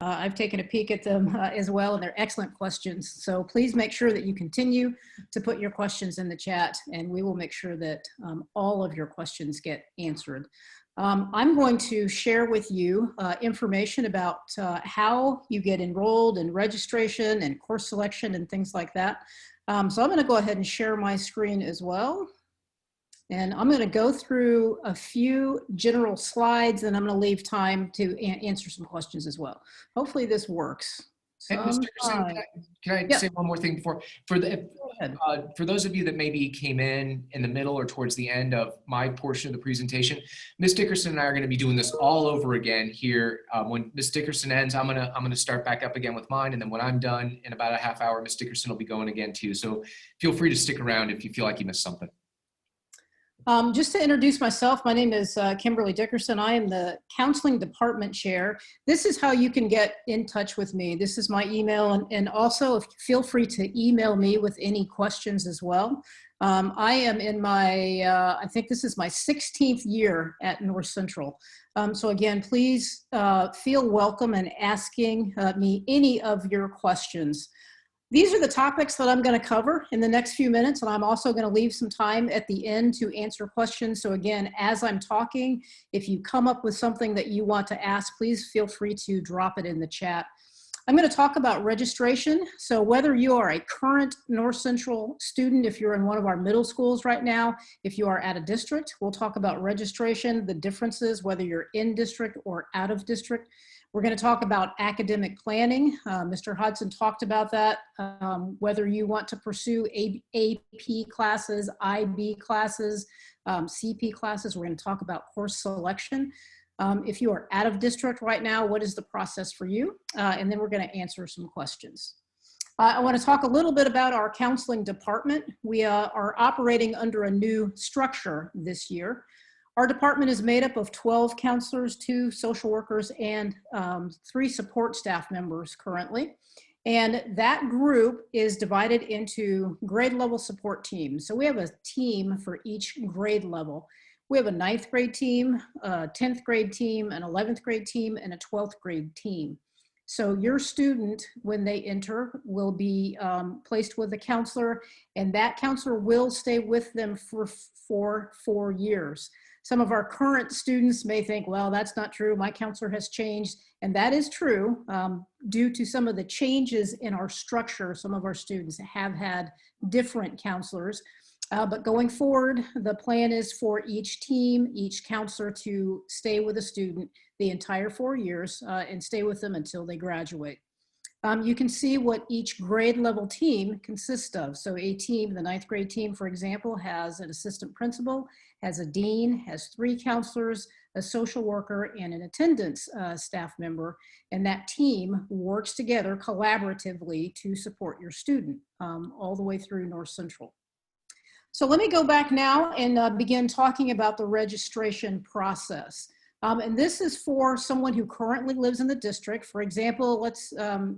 I've taken a peek at them as well, and they're excellent questions. So please make sure that you continue to put your questions in the chat, and we will make sure that all of your questions get answered. I'm going to share with you information about how you get enrolled in registration and course selection and things like that. So I'm going to go ahead and share my screen as well. And I'm going to go through a few general slides, and I'm going to leave time to answer some questions as well. Hopefully this works. And Ms. Dickerson, can I say one more thing before? For those of you that maybe came in the middle or towards the end of my portion of the presentation, Ms. Dickerson and I are going to be doing this all over again here. When Ms. Dickerson ends, I'm gonna start back up again with mine, and then when I'm done in about a half hour, Ms. Dickerson will be going again too. So feel free to stick around if you feel like you missed something. Just to introduce myself, my name is Kimberly Dickerson. I am the Counseling Department Chair. This is how you can get in touch with me. This is my email, and also feel free to email me with any questions as well. I am in my, I think this is my 16th year at North Central. So again, please feel welcome in asking me any of your questions. These are the topics that I'm going to cover in the next few minutes, and I'm also going to leave some time at the end to answer questions. So again, as I'm talking, if you come up with something that you want to ask, please feel free to drop it in the chat. I'm going to talk about registration. So whether you are a current North Central student, if you're in one of our middle schools right now, if you are at a district, we'll talk about registration, the differences, whether you're in district or out of district. We're going to talk about academic planning. Mr. Hudson talked about that, whether you want to pursue AP classes, IB classes, CP classes. We're going to talk about course selection. If you are out of district right now, what is the process for you? And then we're going to answer some questions. I want to talk a little bit about our counseling department. We are operating under a new structure this year. Our department is made up of 12 counselors, 2 social workers, and 3 support staff members currently. And that group is divided into grade level support teams. So we have a team for each grade level. We have a 9th grade team, a 10th grade team, an 11th grade team, and a 12th grade team. So your student, when they enter, will be placed with a counselor, and that counselor will stay with them for 4 years. Some of our current students may think, well, that's not true. My counselor has changed. And that is true. Due to some of the changes in our structure, some of our students have had different counselors. But going forward, the plan is for each team, each counselor to stay with a student the entire 4 years and stay with them until they graduate. You can see what each grade level team consists of. So a team, the 9th grade team, for example, has an assistant principal, has a dean, has 3 counselors, a social worker, and an attendance staff member. And that team works together collaboratively to support your student all the way through North Central. So let me go back now and begin talking about the registration process. And this is for someone who currently lives in the district. For example, let's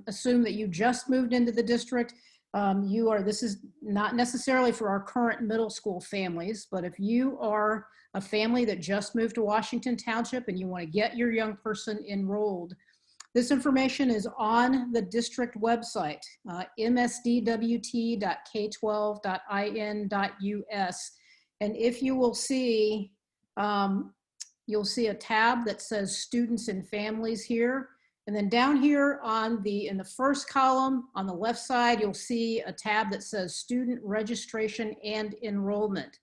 assume that you just moved into the district. This is not necessarily for our current middle school families, but if you are a family that just moved to Washington Township and you want to get your young person enrolled, this information is on the district website, msdwt.k12.in.us. And if you will see, you'll see a tab that says students and families here. And then down here in the first column on the left side, you'll see a tab that says student registration and enrollment.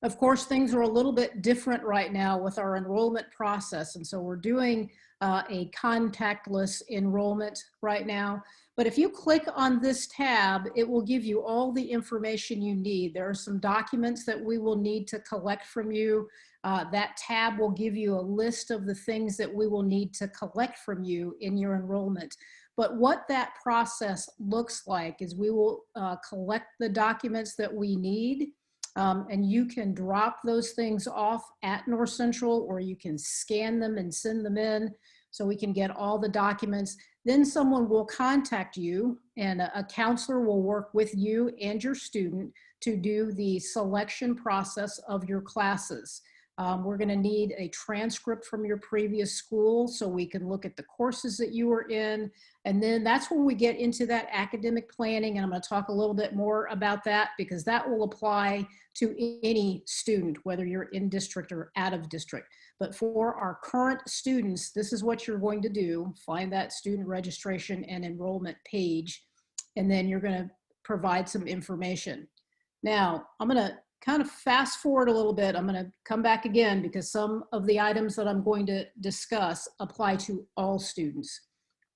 Of course, things are a little bit different right now with our enrollment process. And so we're doing a contactless enrollment right now. But if you click on this tab, it will give you all the information you need. There are some documents that we will need to collect from you. That tab will give you a list of the things that we will need to collect from you in your enrollment. But what that process looks like is we will collect the documents that we need, and you can drop those things off at North Central, or you can scan them and send them in so we can get all the documents. Then someone will contact you, and a counselor will work with you and your student to do the selection process of your classes. We're going to need a transcript from your previous school so we can look at the courses that you were in. And then that's when we get into that academic planning. And I'm going to talk a little bit more about that because that will apply to any student, whether you're in district or out of district. But for our current students, this is what you're going to do. Find that student registration and enrollment page, and then you're going to provide some information. Now, I'm going to kind of fast forward a little bit. I'm going to come back again because some of the items that I'm going to discuss apply to all students.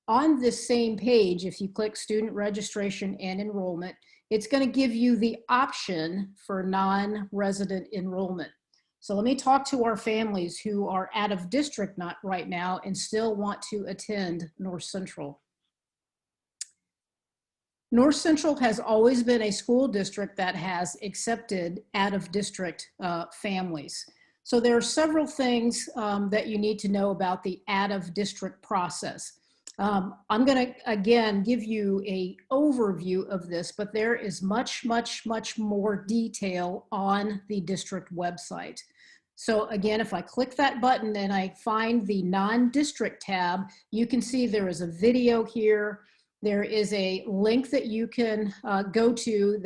On this same page, if you click student registration and enrollment, it's going to give you the option for non-resident enrollment. So let me talk to our families who are out of district not right now and still want to attend North Central. North Central has always been a school district that has accepted out-of-district families. So there are several things that you need to know about the out-of-district process. I'm going to, again, give you an overview of this, but there is much, much, much more detail on the district website. So again, if I click that button and I find the non-district tab, you can see there is a video here. There is a link that you can go to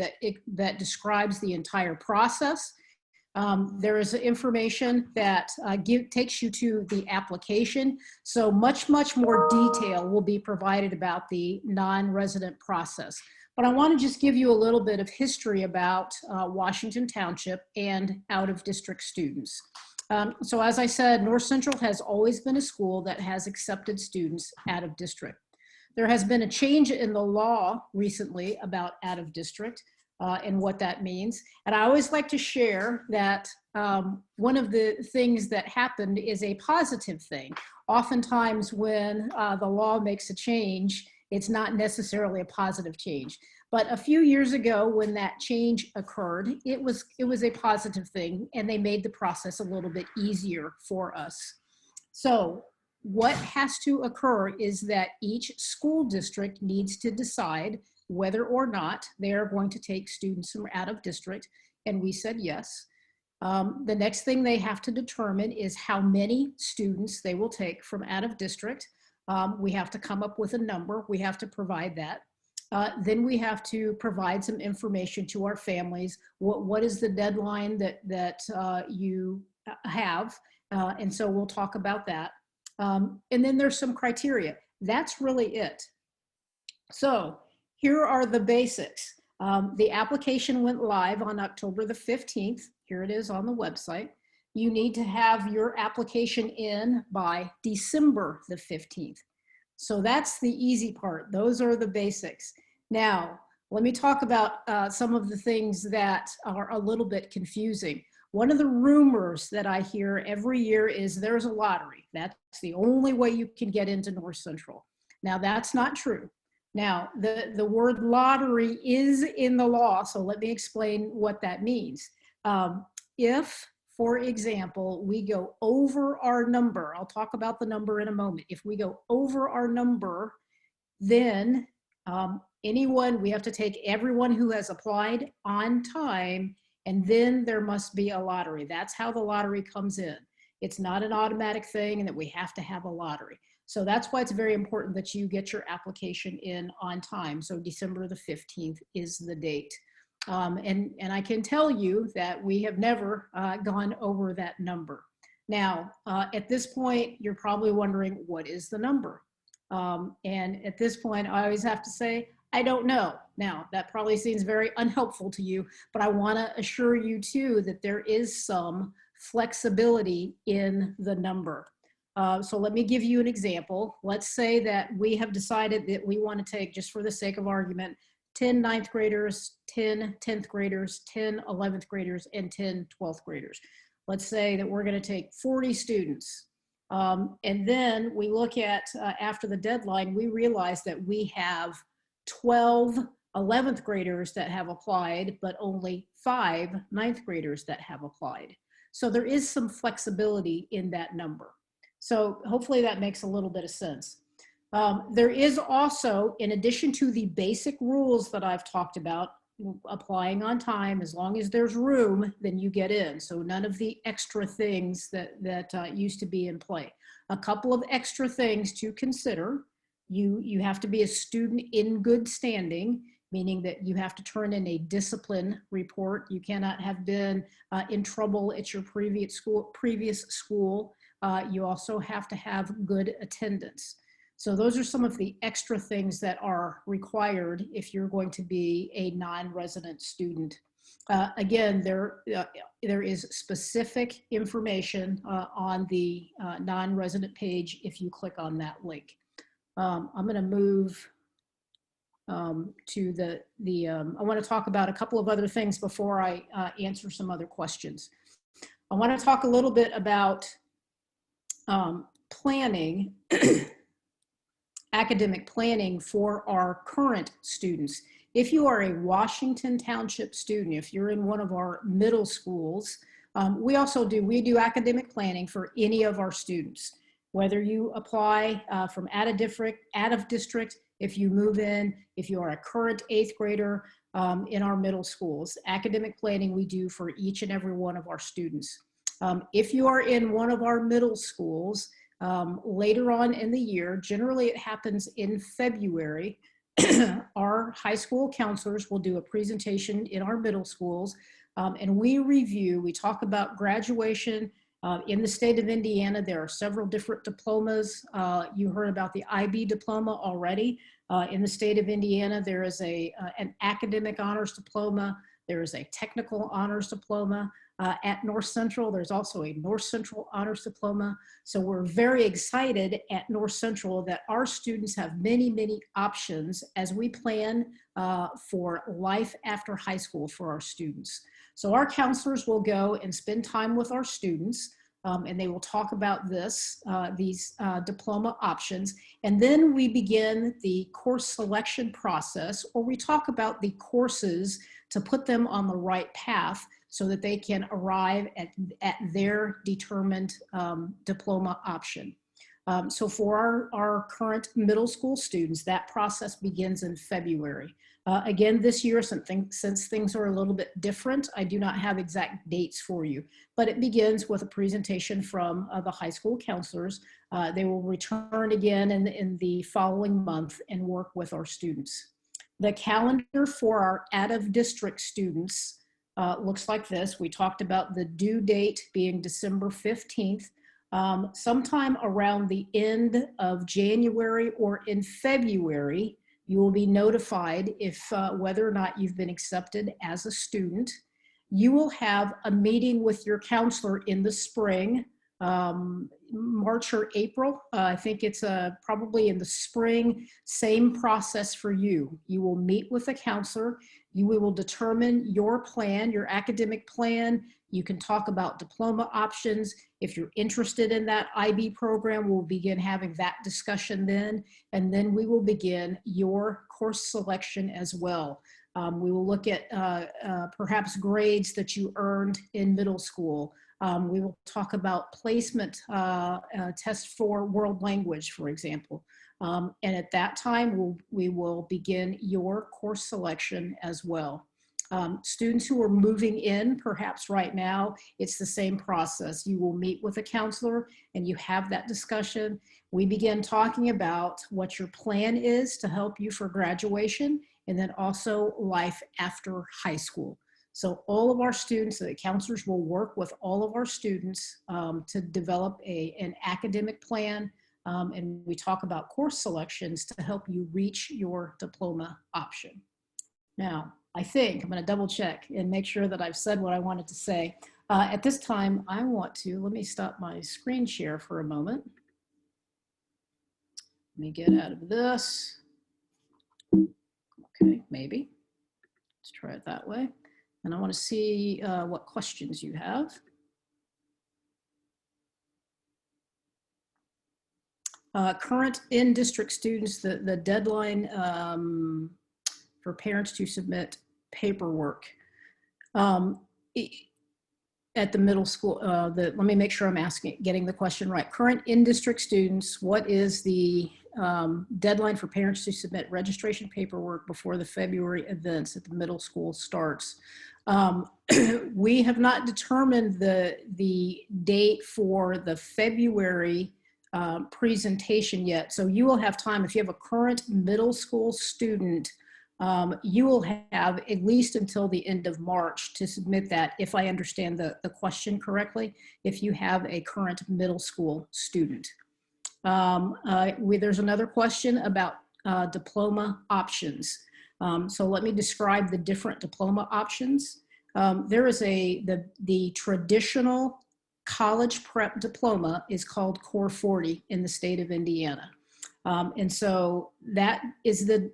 that describes the entire process. There is information that takes you to the application. So much, much more detail will be provided about the non-resident process. But I want to just give you a little bit of history about Washington Township and out-of-district students. So as I said, North Central has always been a school that has accepted students out of district. There has been a change in the law recently about out of district and what that means. And I always like to share that one of the things that happened is a positive thing. Oftentimes when the law makes a change, it's not necessarily a positive change. But a few years ago when that change occurred, it was a positive thing, and they made the process a little bit easier for us. So what has to occur is that each school district needs to decide whether or not they are going to take students from out of district, and we said yes. The next thing they have to determine is how many students they will take from out of district. We have to come up with a number. We have to provide that. Then we have to provide some information to our families. What is the deadline that you have? And so we'll talk about that. And then there's some criteria. That's really it. So here are the basics. The application went live on October the 15th. Here it is on the website. You need to have your application in by December the 15th. So that's the easy part. Those are the basics. Now, let me talk about some of the things that are a little bit confusing. One of the rumors that I hear every year is there's a lottery. That's the only way you can get into North Central. Now, that's not true. Now, the word lottery is in the law, so let me explain what that means. If, for example, we go over our number, I'll talk about the number in a moment. If we go over our number, then we have to take everyone who has applied on time, and then there must be a lottery. That's how the lottery comes in. It's not an automatic thing and that we have to have a lottery. So that's why it's very important that you get your application in on time. So December the 15th is the date. And I can tell you that we have never gone over that number. Now, at this point, you're probably wondering, what is the number? And at this point, I always have to say, I don't know. Now, that probably seems very unhelpful to you, but I want to assure you too that there is some flexibility in the number. So let me give you an example. Let's say that we have decided that we want to take, just for the sake of argument, 10 ninth graders, 10 10th graders, 10 11th graders, and 10 12th graders. Let's say that we're going to take 40 students. And then we look at, after the deadline, we realize that we have 12 11th graders that have applied, but only 5 ninth graders that have applied. So there is some flexibility in that number. So hopefully that makes a little bit of sense. There is also, in addition to the basic rules that I've talked about, applying on time. As long as there's room, then you get in. So none of the extra things that used to be in play. A couple of extra things to consider. You have to be a student in good standing, meaning that you have to turn in a discipline report. You cannot have been in trouble at your previous school. You also have to have good attendance. So those are some of the extra things that are required if you're going to be a non-resident student. Again, there is specific information on the non-resident page if you click on that link. I'm going to move to I want to talk about a couple of other things before I answer some other questions. I want to talk a little bit about planning, academic planning for our current students. If you are a Washington Township student, if you're in one of our middle schools, we do academic planning for any of our students. Whether you apply from out of district, if you move in, if you are a current 8th grader in our middle schools, academic planning we do for each and every one of our students. If you are in one of our middle schools, later on in the year, generally it happens in February, our high school counselors will do a presentation in our middle schools, and we talk about graduation. In the state of Indiana, there are several different diplomas. You heard about the IB diploma already. In the state of Indiana, there is an academic honors diploma. There is a technical honors diploma. At North Central, there's also a North Central honors diploma. So we're very excited at North Central that our students have many, many options as we plan for life after high school for our students. So our counselors will go and spend time with our students and they will talk about these diploma options. And then we begin the course selection process, or we talk about the courses to put them on the right path so that they can arrive at their determined diploma option. So for our current middle school students, that process begins in February. Again, this year, since things are a little bit different, I do not have exact dates for you, but it begins with a presentation from the high school counselors. They will return again in the following month and work with our students. The calendar for our out-of-district students looks like this. We talked about the due date being December 15th. Sometime around the end of January or in February, you will be notified if whether or not you've been accepted as a student. You will have a meeting with your counselor in the spring, March or April. I think it's probably in the spring, same process for you. You will meet with a counselor. We will determine your plan, your academic plan. You can talk about diploma options. If you're interested in that IB program, we'll begin having that discussion then. And then we will begin your course selection as well. We will look at perhaps grades that you earned in middle school. We will talk about placement tests for world language, for example. And at that time, we will begin your course selection as well. Students who are moving in, perhaps right now, it's the same process. You will meet with a counselor and you have that discussion. We begin talking about what your plan is to help you for graduation and then also life after high school. So all of our students, the counselors will work with all of our students to develop an academic plan, and we talk about course selections to help you reach your diploma option. Now, I think I'm going to double check and make sure that I've said what I wanted to say. At this time, let me stop my screen share for a moment. Let me get out of this. Okay, maybe. Let's try it that way. And I want to see what questions you have. Current in-district students, the deadline for parents to submit paperwork at the middle school. Let me make sure I'm getting the question right. Current in-district students, what is the deadline for parents to submit registration paperwork before the February events at the middle school starts. We have not determined the date for the February presentation yet. So you will have time, if you have a current middle school student, you will have at least until the end of March to submit that, if I understand the question correctly, if you have a current middle school student. There's another question about diploma options. So let me describe the different diploma options. There is the traditional college prep diploma is called Core 40 in the state of Indiana. And so that is the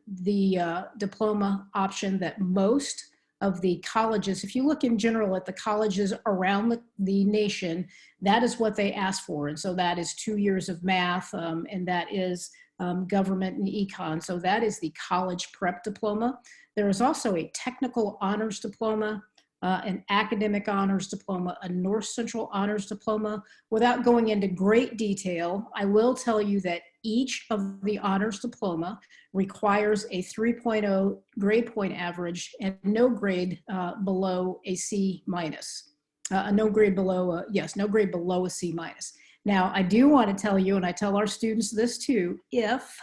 diploma option that most of the colleges, if you look in general at the colleges around the nation, that is what they ask for. And so that is 2 years of math, and that is government and econ. So that is the college prep diploma. There is also a technical honors diploma, an academic honors diploma, a North Central honors diploma. Without going into great detail, I will tell you that each of the honors diploma requires a 3.0 grade point average and no grade below a C minus. No grade below a C minus. Now, I do want to tell you, and I tell our students this too, if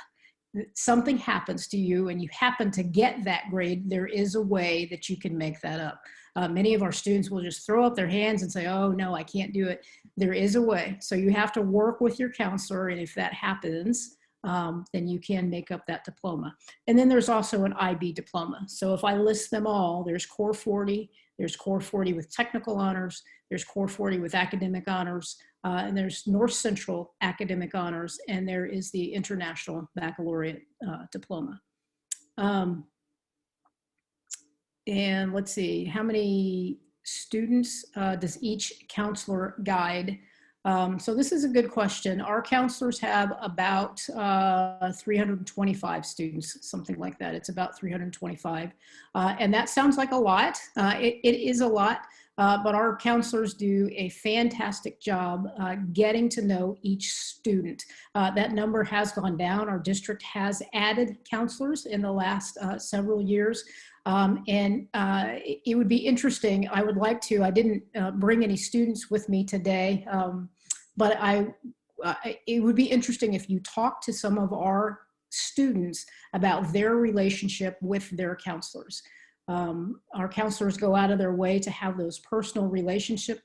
something happens to you and you happen to get that grade, there is a way that you can make that up. Many of our students will just throw up their hands and say, oh no, I can't do it. There is a way. So you have to work with your counselor, and if that happens, then you can make up that diploma. And then there's also an IB diploma. So if I list them all, there's Core 40, there's Core 40 with technical honors, there's Core 40 with academic honors, and there's North Central academic honors, and there is the International Baccalaureate diploma. And let's see, how many students does each counselor guide? So this is a good question. Our counselors have about 325 students, something like that. It's about 325. And that sounds like a lot. It is a lot, but our counselors do a fantastic job getting to know each student. That number has gone down. Our district has added counselors in the last several years. It would be interesting. I would like to, I didn't bring any students with me today, but it would be interesting if you talk to some of our students about their relationship with their counselors. Our counselors go out of their way to have those personal relationships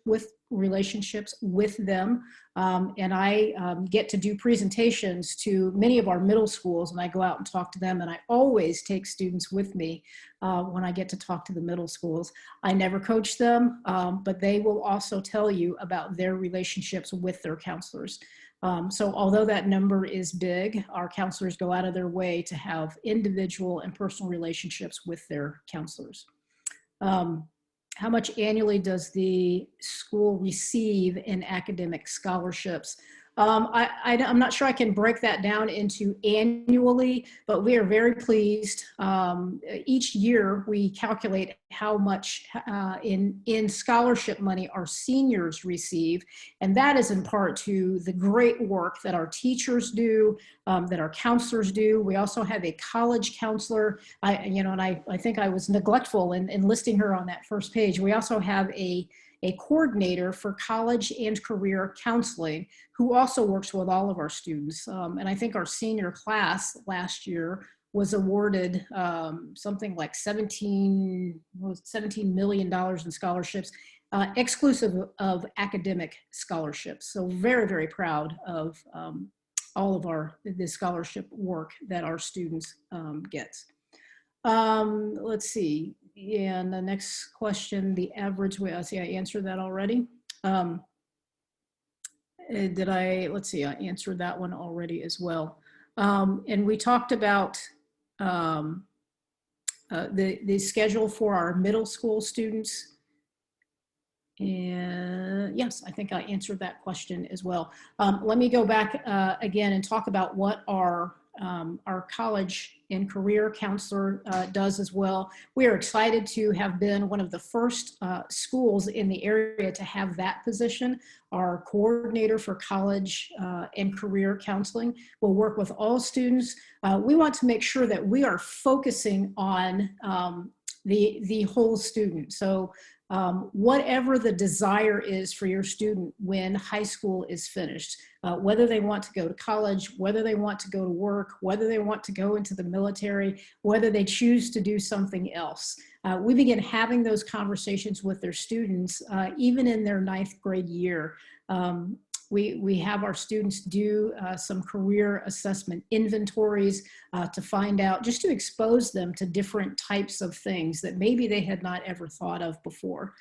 with them. And I get to do presentations to many of our middle schools, and I go out and talk to them, and I always take students with me when I get to talk to the middle schools. I never coach them, but they will also tell you about their relationships with their counselors. So although that number is big, our counselors go out of their way to have individual and personal relationships with their counselors. How much annually does the school receive in academic scholarships? I'm not sure I can break that down into annually, but we are very pleased. Each year we calculate how much in scholarship money our seniors receive, and that is in part to the great work that our teachers do, that our counselors do. We also have a college counselor, I think I was neglectful in listing her on that first page. We also have a coordinator for college and career counseling who also works with all of our students. And I think our senior class last year was awarded something like $17 million in scholarships, exclusive of academic scholarships. So very, very proud of all of the scholarship work that our students get. Let's see. And the next question, the average weight, I answered that already. Let's see, I answered that one already as well. And we talked about the schedule for our middle school students. And yes, I think I answered that question as well. Let me go back again and talk about what our our college and career counselor does as well. We are excited to have been one of the first schools in the area to have that position. Our coordinator for college and career counseling will work with all students. We want to make sure that we are focusing on the whole student. So whatever the desire is for your student when high school is finished, whether they want to go to college, whether they want to go to work, whether they want to go into the military, whether they choose to do something else. We begin having those conversations with their students even in their 9th grade year. We have our students do some career assessment inventories to find out, just to expose them to different types of things that maybe they had not ever thought of before.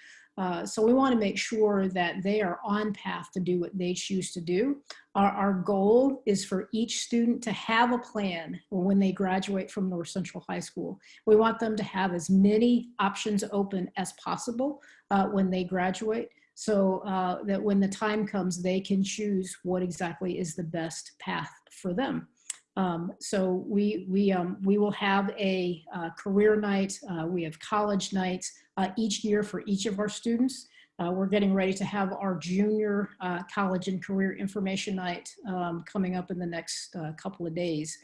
So we want to make sure that they are on path to do what they choose to do. Our goal is for each student to have a plan when they graduate from North Central High School. We want them to have as many options open as possible when they graduate, so that when the time comes, they can choose what exactly is the best path for them. So we will have a career night. We have college nights each year for each of our students. We're getting ready to have our junior college and career information night coming up in the next couple of days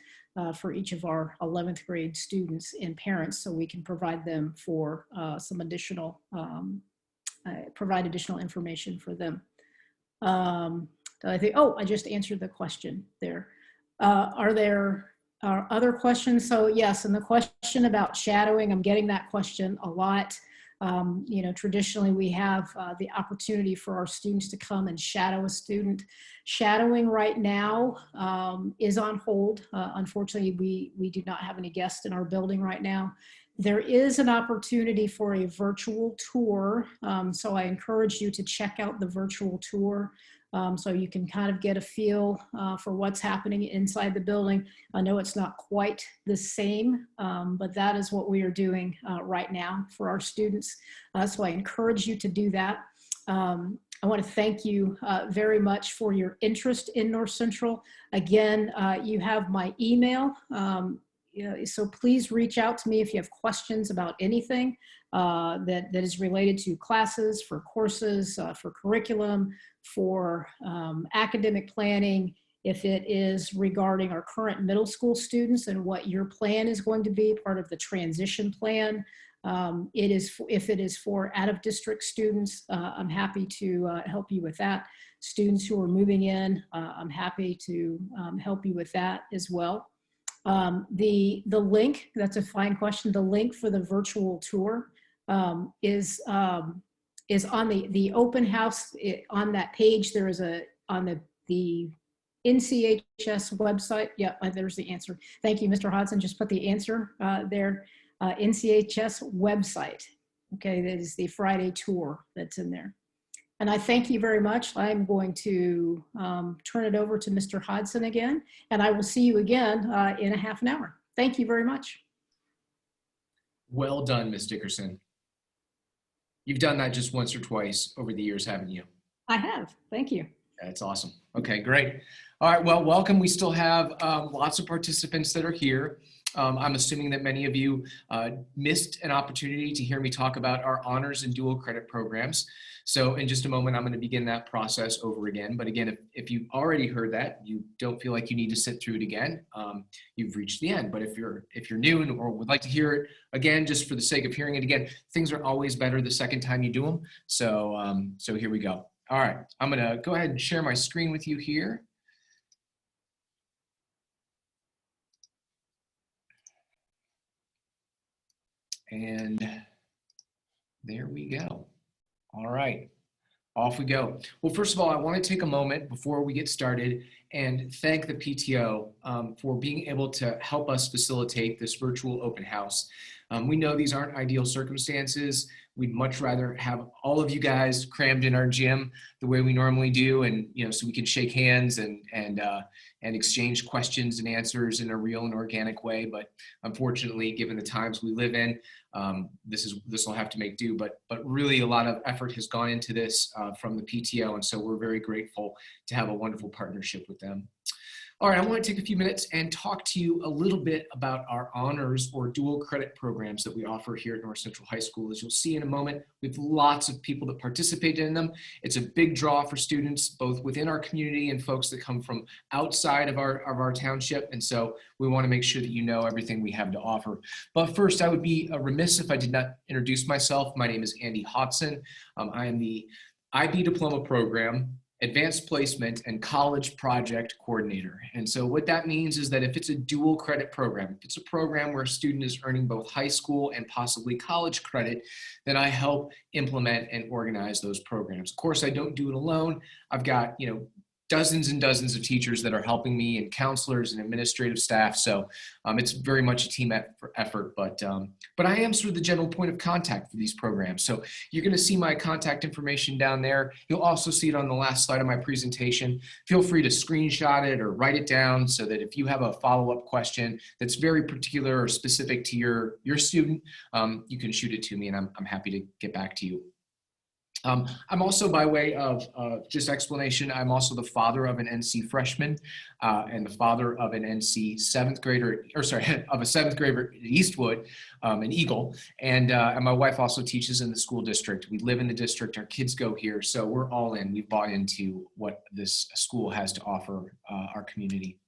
for each of our 11th grade students and parents, so we can provide them for some additional provide additional information for them. I think, oh, I just answered the question there. Are there other questions? So yes, and the question about shadowing, I'm getting that question a lot. You know, traditionally we have the opportunity for our students to come and shadow a student. Shadowing right now is on hold. Unfortunately, we do not have any guests in our building right now. There is an opportunity for a virtual tour, so I encourage you to check out the virtual tour so you can kind of get a feel for what's happening inside the building. I know it's not quite the same, but that is what we are doing right now for our students. So I encourage you to do that. I want to thank you very much for your interest in North Central. Again, you have my email. So please reach out to me if you have questions about anything that is related to classes, for courses, for curriculum, for academic planning. If it is regarding our current middle school students and what your plan is going to be, part of the transition plan. If it is for out-of-district students, I'm happy to help you with that. Students who are moving in, I'm happy to help you with that as well. The link, that's a fine question. The link for the virtual tour is on the open house. On that page, there is on the NCHS website. Yeah, there's the answer. Thank you, Mr. Hodson. Just put the answer there. NCHS website. Okay, that is the Friday tour that's in there. And I thank you very much. I'm going to turn it over to Mr. Hodson again, and I will see you again in a half an hour. Thank you very much. Well done, Ms. Dickerson. You've done that just once or twice over the years, haven't you? I have. Thank you. That's awesome. Okay, great. All right, well, welcome. We still have lots of participants that are here. I'm assuming that many of you missed an opportunity to hear me talk about our honors and dual credit programs. So in just a moment, I'm going to begin that process over again. But again, if you've already heard that, you don't feel like you need to sit through it again, you've reached the end. But if you're new or would like to hear it again, just for the sake of hearing it again, things are always better the second time you do them. So, so here we go. All right, I'm going to go ahead and share my screen with you here. And there we go. All right, off we go. Well, first of all, I want to take a moment before we get started and thank the PTO for being able to help us facilitate this virtual open house. We know these aren't ideal circumstances. We'd much rather have all of you guys crammed in our gym the way we normally do, and so we can shake hands and exchange questions and answers in a real and organic way. But unfortunately, given the times we live in, this will have to make do. But really, a lot of effort has gone into this from the PTO, and so we're very grateful to have a wonderful partnership with them. All right, I want to take a few minutes and talk to you a little bit about our honors or dual credit programs that we offer here at North Central High School. As you'll see in a moment, we have lots of people that participate in them. It's a big draw for students, both within our community and folks that come from outside of our township. And so we want to make sure that you know everything we have to offer. But first, I would be remiss if I did not introduce myself. My name is Andy Hodson. I am the IB Diploma Program, Advanced Placement, and College Project Coordinator. And so what that means is that if it's a dual credit program, if it's a program where a student is earning both high school and possibly college credit, then I help implement and organize those programs. Of course, I don't do it alone. I've got, dozens and dozens of teachers that are helping me, and counselors and administrative staff. So it's very much a team effort, but I am sort of the general point of contact for these programs. So you're going to see my contact information down there. You'll also see it on the last slide of my presentation. Feel free to screenshot it or write it down so that if you have a follow-up question that's very particular or specific to your student, you can shoot it to me, and I'm happy to get back to you. I'm also, by way of just explanation, I'm also the father of an NC freshman and the father of an NC seventh grader, of a seventh grader at Eastwood, an Eagle. And my wife also teaches in the school district. We live in the district, our kids go here. So we're all in, we've bought into what this school has to offer our community.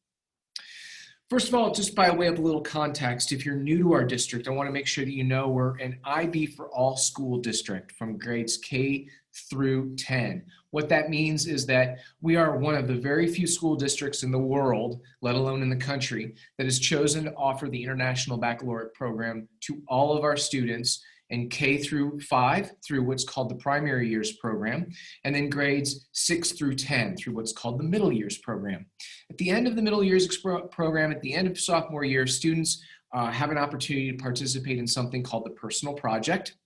First of all, just by way of a little context, if you're new to our district, I want to make sure that you know we're an IB for all school district from grades K through 10. What that means is that we are one of the very few school districts in the world, let alone in the country, that has chosen to offer the International Baccalaureate program to all of our students in K through 5 through what's called the primary years program, and then grades 6 through 10 through what's called the middle years program. At the end of the middle years program, at the end of sophomore year, students have an opportunity to participate in something called the personal project.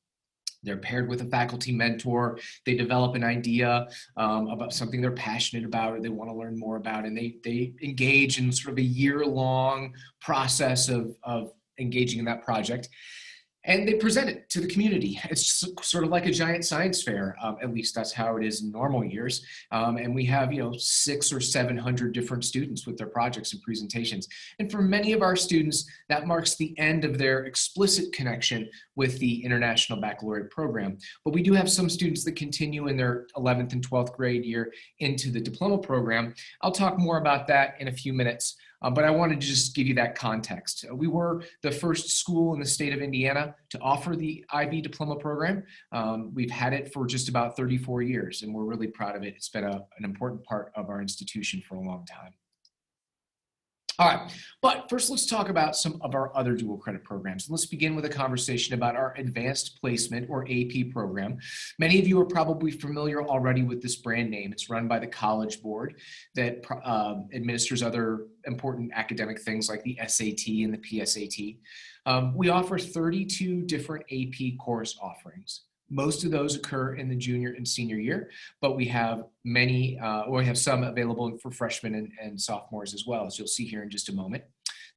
They're paired with a faculty mentor. They develop an idea about something they're passionate about or they want to learn more about, and they engage in sort of a year-long process of engaging in that project. And they present it to the community. It's sort of like a giant science fair. At least that's how it is in normal years. And we have, 600 or 700 different students with their projects and presentations. And for many of our students, that marks the end of their explicit connection with the International Baccalaureate program. But we do have some students that continue in their 11th and 12th grade year into the diploma program. I'll talk more about that in a few minutes. But I wanted to just give you that context. We were the first school in the state of Indiana to offer the IB diploma program. We've had it for just about 34 years, and we're really proud of it. It's been an important part of our institution for a long time. All right, but first let's talk about some of our other dual credit programs. Let's begin with a conversation about our Advanced Placement or AP program. Many of you are probably familiar already with this brand name. It's run by the College Board that administers other important academic things like the SAT and the PSAT. We offer 32 different AP course offerings. Most of those occur in the junior and senior year, but we have many, or we have some available for freshmen and sophomores as well, as you'll see here in just a moment.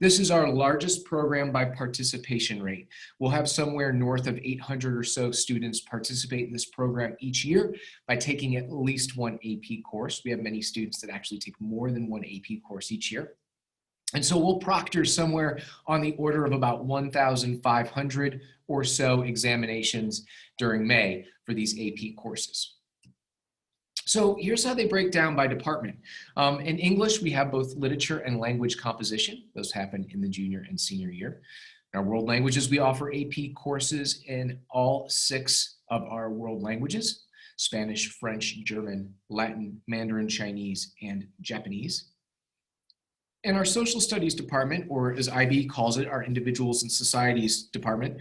This is our largest program by participation rate. We'll have somewhere north of 800 or so students participate in this program each year by taking at least one AP course. We have many students that actually take more than one AP course each year. And so we'll proctor somewhere on the order of about 1,500 or so examinations during May for these AP courses. So here's how they break down by department. In English, we have both literature and language composition. Those happen in the junior and senior year. In our world languages, we offer AP courses in all 6 of our world languages: Spanish, French, German, Latin, Mandarin, Chinese, and Japanese. In our social studies department, or as IB calls it, our individuals and societies department,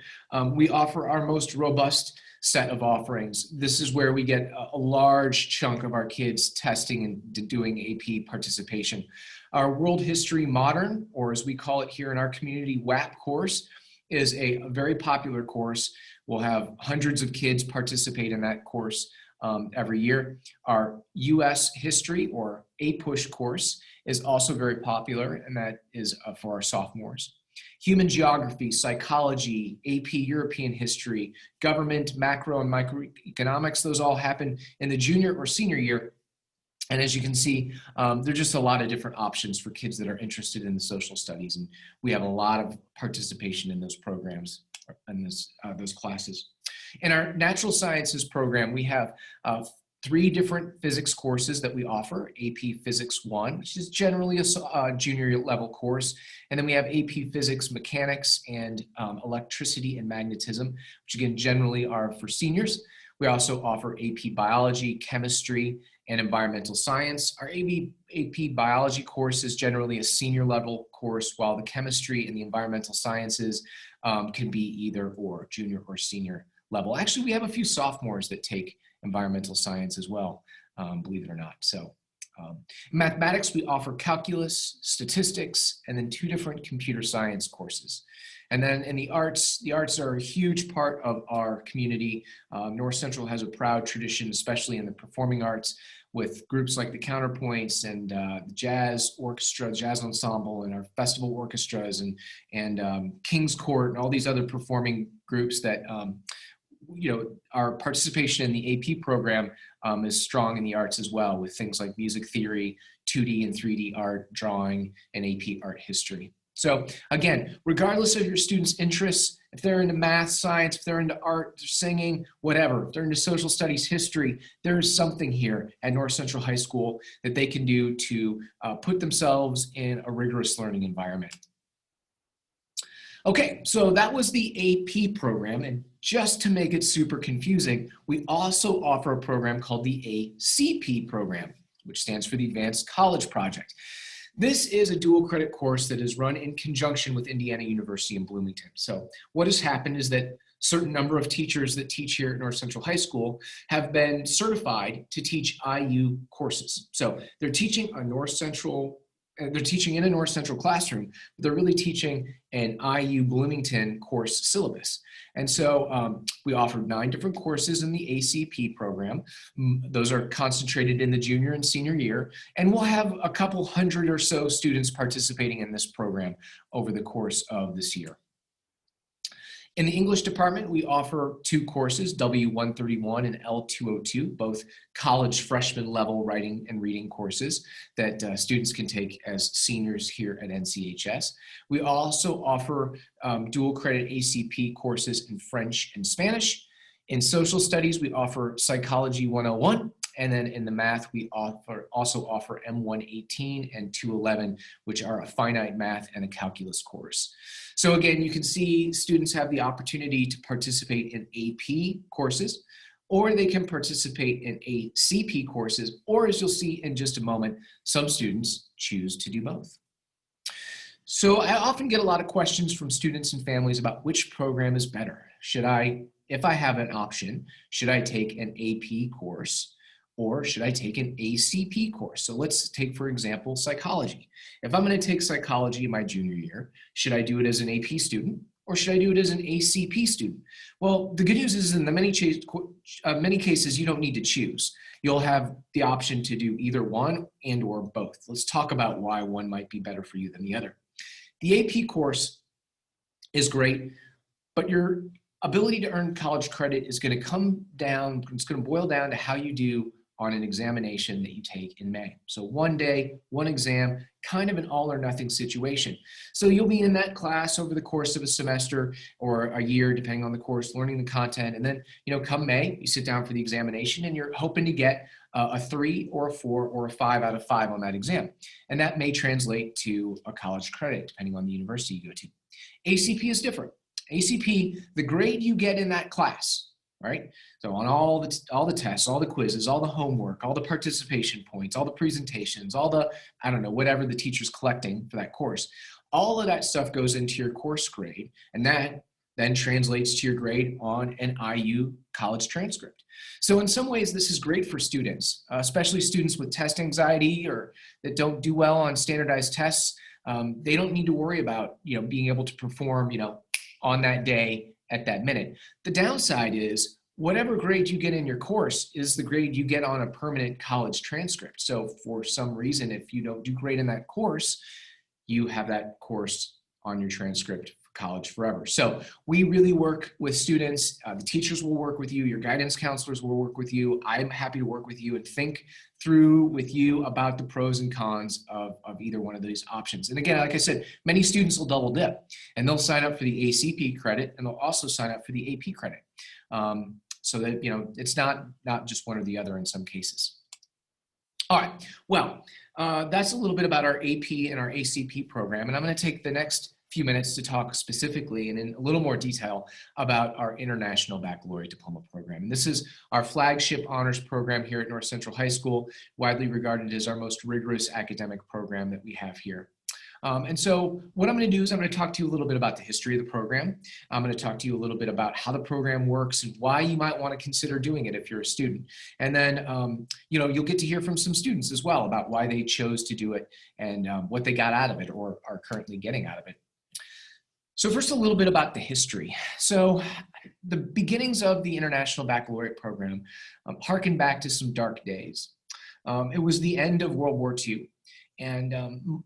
we offer our most robust set of offerings. This is where we get a large chunk of our kids testing and doing AP participation. Our World History Modern, or as we call it here in our community, WAP course, is a very popular course. We'll have hundreds of kids participate in that course every year. Our US History, or APUSH course, is also very popular, and that is for our sophomores. Human Geography, Psychology, AP European History, Government, Macro and Microeconomics, those all happen in the junior or senior year. And as you can see, there are just a lot of different options for kids that are interested in the social studies. And we have a lot of participation in those programs and those classes. In our natural sciences program, we have 3 different physics courses that we offer. AP Physics 1, which is generally a junior level course. And then we have AP Physics Mechanics and Electricity and Magnetism, which again generally are for seniors. We also offer AP Biology, Chemistry, and Environmental Science. Our AP Biology course is generally a senior level course, while the Chemistry and the Environmental Sciences can be either or, junior or senior level. Actually, we have a few sophomores that take environmental science as well, believe it or not. So in mathematics, we offer calculus, statistics, and then 2 different computer science courses. And then in the arts are a huge part of our community. North Central has a proud tradition, especially in the performing arts, with groups like the Counterpoints and the Jazz Orchestra, Jazz Ensemble, and our festival orchestras, and King's Court, and all these other performing groups that our participation in the AP program is strong in the arts as well, with things like music theory, 2D and 3D art, drawing, and AP art history. So again, regardless of your students' interests, if they're into math, science, if they're into art, singing, whatever, if they're into social studies, history, there is something here at North Central High School that they can do to put themselves in a rigorous learning environment. Okay, so that was the AP program, and just to make it super confusing, we also offer a program called the ACP program, which stands for the Advanced College Project. This is a dual credit course that is run in conjunction with Indiana University in Bloomington. So what has happened is that a certain number of teachers that teach here at North Central High School have been certified to teach IU courses. So they're teaching in a North Central classroom, but they're really teaching an IU Bloomington course syllabus. And so we offered 9 different courses in the ACP program. Those are concentrated in the junior and senior year, and we'll have a couple hundred or so students participating in this program over the course of this year. In the English department, we offer 2 courses, W131 and L202, both college freshman level writing and reading courses that students can take as seniors here at NCHS. We also offer dual credit ACP courses in French and Spanish. In social studies, we offer Psychology 101. And then in the math, we also offer M118 and 211, which are a finite math and a calculus course. So again, you can see students have the opportunity to participate in AP courses, or they can participate in ACP courses, or as you'll see in just a moment, some students choose to do both. So I often get a lot of questions from students and families about which program is better. Should I, if I have an option, should I take an AP course? Or should I take an ACP course? So let's take, for example, psychology. If I'm going to take psychology in my junior year, should I do it as an AP student or should I do it as an ACP student? Well, the good news is in the many cases, you don't need to choose. You'll have the option to do either one and or both. Let's talk about why one might be better for you than the other. The AP course is great, but your ability to earn college credit is going to come down, it's going to boil down to how you do on an examination that you take in May. So one day, one exam, kind of an all or nothing situation. So you'll be in that class over the course of a semester or a year, depending on the course, learning the content. And then, come May, you sit down for the examination and you're hoping to get a 3 or a 4 or a 5 out of 5 on that exam. And that may translate to a college credit, depending on the university you go to. ACP is different. ACP, the grade you get in that class, right? So on all the tests, all the quizzes, all the homework, all the participation points, all the presentations, all the, whatever the teacher's collecting for that course, all of that stuff goes into your course grade, and that then translates to your grade on an IU college transcript. So in some ways, this is great for students, especially students with test anxiety or that don't do well on standardized tests. They don't need to worry about, being able to perform, on that day at that minute. The downside is whatever grade you get in your course is the grade you get on a permanent college transcript. So for some reason, if you don't do great in that course, you have that course on your transcript college forever. So we really work with students. The teachers will work with you. Your guidance counselors will work with you. I'm happy to work with you and think through with you about the pros and cons of either one of these options. And again, like I said, many students will double dip and they'll sign up for the ACP credit and they'll also sign up for the AP credit. So that, you know, it's not just one or the other in some cases. All right, well, that's a little bit about our AP and our ACP program. And I'm going to take the next few minutes to talk specifically and in a little more detail about our International Baccalaureate Diploma Program. And this is our flagship honors program here at North Central High School, widely regarded as our most rigorous academic program that we have here. And so what I'm going to do is I'm going to talk to you a little bit about the history of the program. I'm going to talk to you a little bit about how the program works and why you might want to consider doing it if you're a student. And then, you know, you'll get to hear from some students as well about why they chose to do it and what they got out of it or are currently getting out of it. So first, a little bit about the history. So the beginnings of the International Baccalaureate program harken back to some dark days. It was the end of World War II. And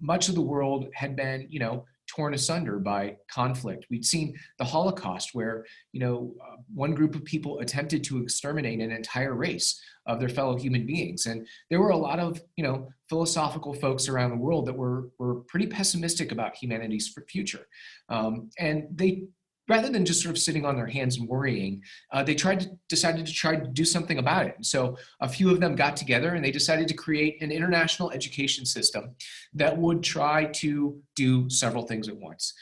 much of the world had been, you know, torn asunder by conflict. We'd seen the Holocaust where, you know, one group of people attempted to exterminate an entire race of their fellow human beings. And there were a lot of, you know, philosophical folks around the world that were pretty pessimistic about humanity's future. And they, rather than just sort of sitting on their hands and worrying, they decided to try to do something about it. And so a few of them got together and they decided to create an international education system that would try to do several things at once.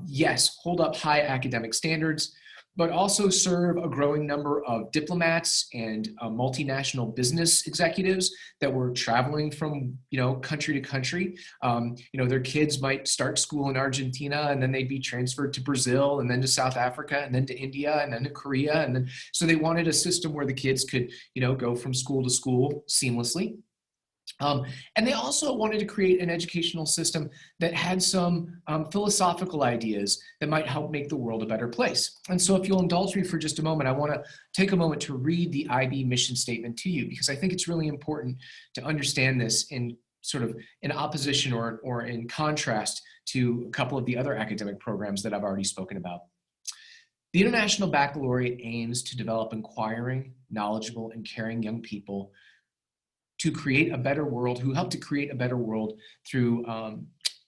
Yes, hold up high academic standards, but also serve a growing number of diplomats and multinational business executives that were traveling from, you know, country to country. You know, their kids might start school in Argentina and then they'd be transferred to Brazil and then to South Africa and then to India and then to Korea. And then, so they wanted a system where the kids could, you know, go from school to school seamlessly. And they also wanted to create an educational system that had some philosophical ideas that might help make the world a better place. And so if you'll indulge me for just a moment, I want to take a moment to read the IB mission statement to you, because I think it's really important to understand this in sort of in opposition or in contrast to a couple of the other academic programs that I've already spoken about. The International Baccalaureate aims to develop inquiring, knowledgeable, and caring young people to create a better world, who help to create a better world through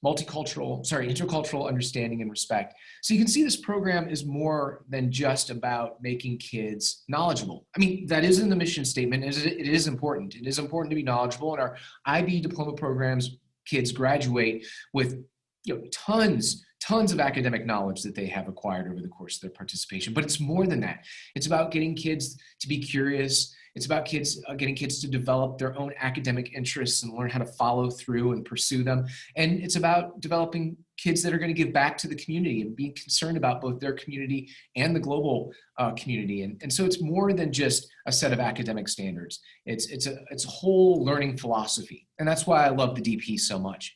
intercultural understanding and respect. So you can see this program is more than just about making kids knowledgeable. I mean, that is in the mission statement. It is important. It is important to be knowledgeable, and our IB diploma programs, kids graduate with, you know, tons of academic knowledge that they have acquired over the course of their participation. But it's more than that. It's about getting kids to be curious. It's about getting kids to develop their own academic interests and learn how to follow through and pursue them. And it's about developing kids that are going to give back to the community and being concerned about both their community and the global community. And so it's more than just a set of academic standards. It's a whole learning philosophy. And that's why I love the DP so much.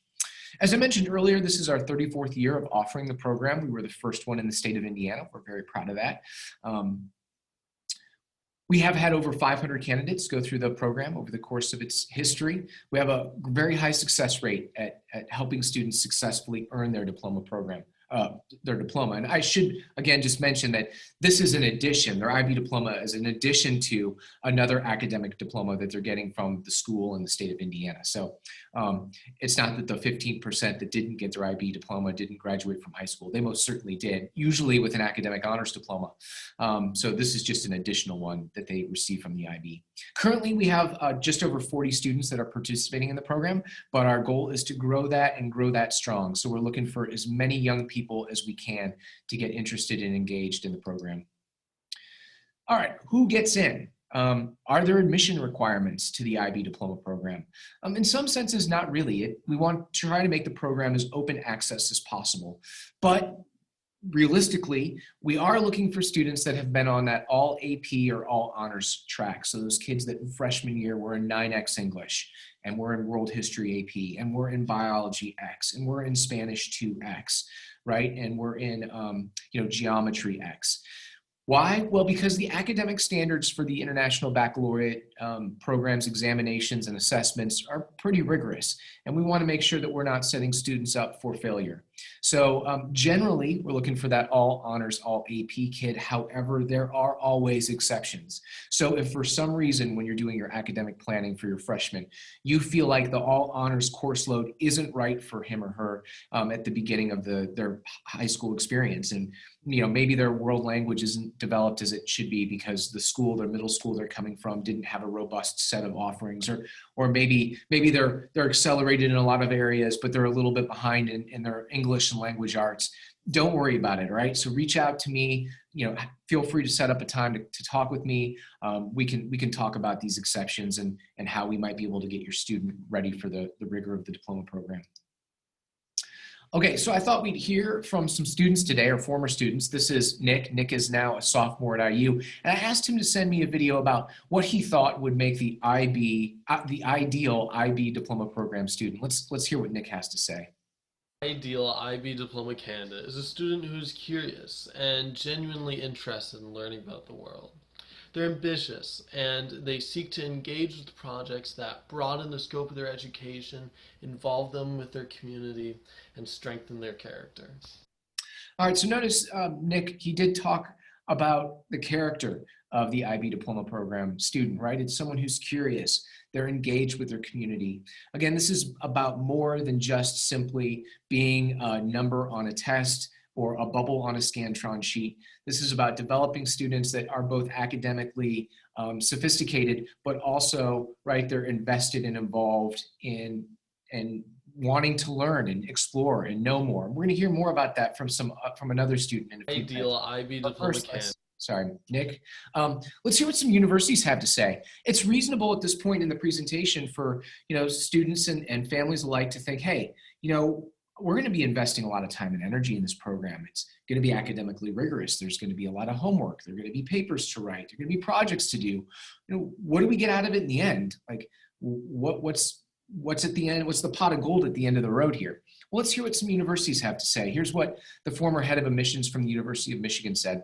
As I mentioned earlier, this is our 34th year of offering the program. We were the first one in the state of Indiana. We're very proud of that. We have had over 500 candidates go through the program over the course of its history. We have a very high success rate at helping students successfully earn their diploma program. And I should, again, just mention that this is an addition. Their IB diploma is an addition to another academic diploma that they're getting from the school in the state of Indiana. So it's not that the 15% that didn't get their IB diploma didn't graduate from high school. They most certainly did, usually with an academic honors diploma. So this is just an additional one that they receive from the IB. Currently, we have just over 40 students that are participating in the program, but our goal is to grow that and grow that strong. So we're looking for as many young people as we can to get interested and engaged in the program. All right, who gets in? Are there admission requirements to the IB diploma program? In some senses, not really. We want to try to make the program as open access as possible, but realistically, we are looking for students that have been on that all AP or all honors track. So those kids that in freshman year were in 9X English, and we're in World History AP, and we're in Biology X, and we're in Spanish 2X, right? And we're in Geometry X. Why? Well, because the academic standards for the International Baccalaureate programs, examinations, and assessments are pretty rigorous. And we want to make sure that we're not setting students up for failure. So generally, we're looking for that all honors, all AP kid. However, there are always exceptions. So if for some reason, when you're doing your academic planning for your freshman, you feel like the all honors course load isn't right for him or her at the beginning of their high school experience, and maybe their world language isn't developed as it should be because the school, their middle school they're coming from, didn't have a robust set of offerings, or maybe they're accelerated in a lot of areas, but they're a little bit behind in their English and language arts. Don't worry about it, all right? So reach out to me. Feel free to set up a time to talk with me. We can talk about these exceptions and how we might be able to get your student ready for the rigor of the diploma program. Okay, so I thought we'd hear from some students today, or former students. This is Nick. Nick is now a sophomore at IU, and I asked him to send me a video about what he thought would make the ideal IB diploma program student. Let's hear what Nick has to say. Ideal IB diploma candidate is a student who's curious and genuinely interested in learning about the world. They're ambitious, and they seek to engage with projects that broaden the scope of their education, involve them with their community, and strengthen their character. All right, so notice Nick, he did talk about the character of the IB diploma program student, right? It's someone who's curious. They're engaged with their community. Again, this is about more than just simply being a number on a test or a bubble on a Scantron sheet. This is about developing students that are both academically sophisticated, but also, right, they're invested and involved in and wanting to learn and explore and know more. We're going to hear more about that from another student in a few Ideal minutes. IB diploma candidate. Sorry, Nick. Let's hear what some universities have to say. It's reasonable at this point in the presentation for students and families alike to think, hey, we're going to be investing a lot of time and energy in this program. It's going to be academically rigorous. There's going to be a lot of homework. There are going to be papers to write. There are going to be projects to do. What do we get out of it in the end? Like, what's at the end? What's the pot of gold at the end of the road here? Well, let's hear what some universities have to say. Here's what the former head of admissions from the University of Michigan said.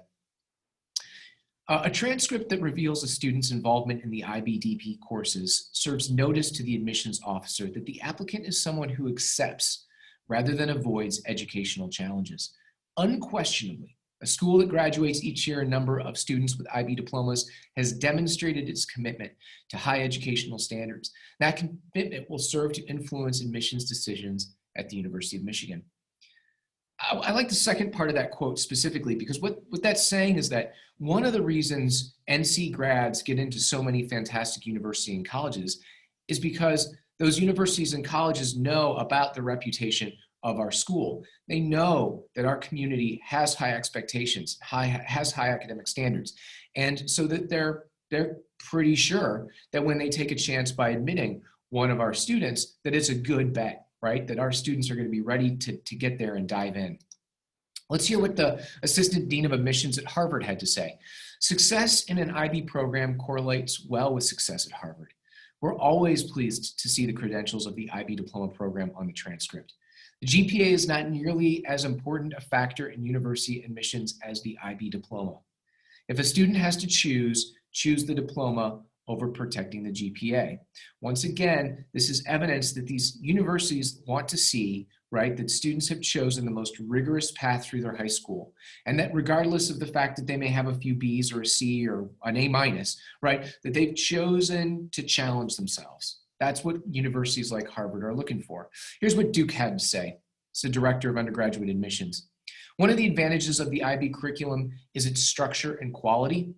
A transcript that reveals a student's involvement in the IBDP courses serves notice to the admissions officer that the applicant is someone who accepts rather than avoids educational challenges. Unquestionably, a school that graduates each year a number of students with IB diplomas has demonstrated its commitment to high educational standards. That commitment will serve to influence admissions decisions at the University of Michigan. I like the second part of that quote specifically because what that's saying is that one of the reasons NC grads get into so many fantastic universities and colleges is because those universities and colleges know about the reputation of our school. They know that our community has high expectations, has high academic standards. And so that they're pretty sure that when they take a chance by admitting one of our students, that it's a good bet, right? That our students are going to be ready to get there and dive in. Let's hear what the Assistant Dean of Admissions at Harvard had to say. Success in an IB program correlates well with success at Harvard. We're always pleased to see the credentials of the IB diploma program on the transcript. The GPA is not nearly as important a factor in university admissions as the IB diploma. If a student has to choose the diploma over protecting the GPA. Once again, this is evidence that these universities want to see, right, that students have chosen the most rigorous path through their high school. And that regardless of the fact that they may have a few B's or a C or an A minus, right, that they've chosen to challenge themselves. That's what universities like Harvard are looking for. Here's what Duke had to say. It's the director of undergraduate admissions. One of the advantages of the IB curriculum is its structure and quality.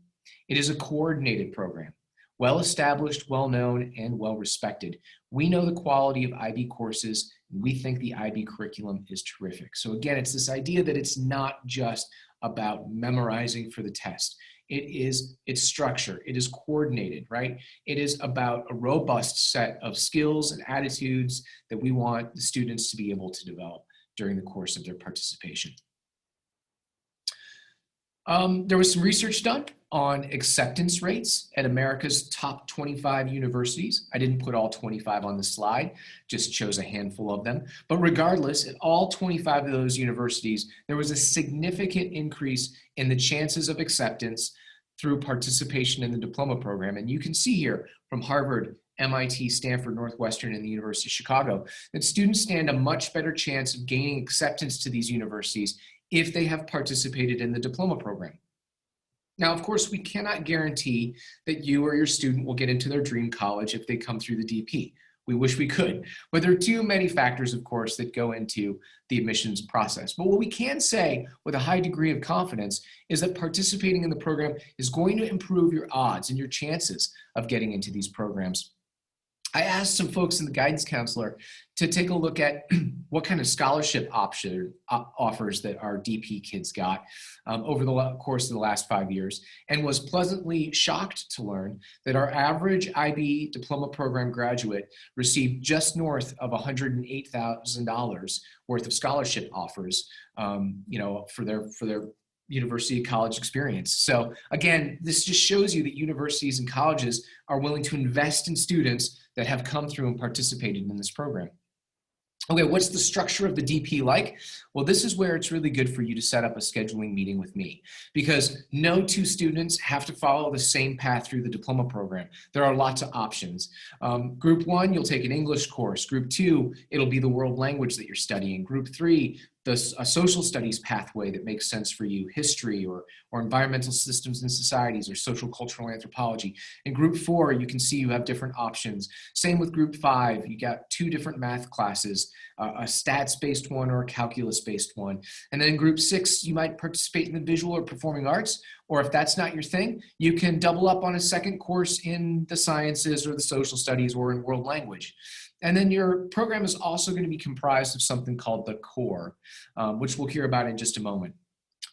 It is a coordinated program. Well-established, well-known, and well-respected. We know the quality of IB courses, and we think the IB curriculum is terrific. So again, it's this idea that it's not just about memorizing for the test. It's structure, it is coordinated, right? It is about a robust set of skills and attitudes that we want the students to be able to develop during the course of their participation. There was some research done on acceptance rates at America's top 25 universities. I didn't put all 25 on the slide, just chose a handful of them. But regardless, at all 25 of those universities, there was a significant increase in the chances of acceptance through participation in the diploma program. And you can see here from Harvard MIT, Stanford, Northwestern, and the University of Chicago, that students stand a much better chance of gaining acceptance to these universities if they have participated in the diploma program. Now, of course, we cannot guarantee that you or your student will get into their dream college if they come through the DP. We wish we could, but there are too many factors, of course, that go into the admissions process. But what we can say with a high degree of confidence is that participating in the program is going to improve your odds and your chances of getting into these programs. I asked some folks in the guidance counselor to take a look at what kind of scholarship offers that our DP kids got over the course of the last 5 years, and was pleasantly shocked to learn that our average IB diploma program graduate received just north of $108,000 worth of scholarship offers, for their university college experience. So again, this just shows you that universities and colleges are willing to invest in students that have come through and participated in this program. Okay, what's the structure of the DP like? Well, this is where it's really good for you to set up a scheduling meeting with me, because no two students have to follow the same path through the diploma program. There are lots of options. Group 1, you'll take an English course. Group 2, it'll be the world language that you're studying. Group 3, a social studies pathway that makes sense for you, history or environmental systems and societies, or social cultural anthropology. In group 4, you can see you have different options. Same with group 5, you got 2 different math classes, a stats-based one or a calculus-based one. And then in group 6, you might participate in the visual or performing arts, or if that's not your thing, you can double up on a second course in the sciences or the social studies or in world language. And then your program is also going to be comprised of something called the core, which we'll hear about in just a moment.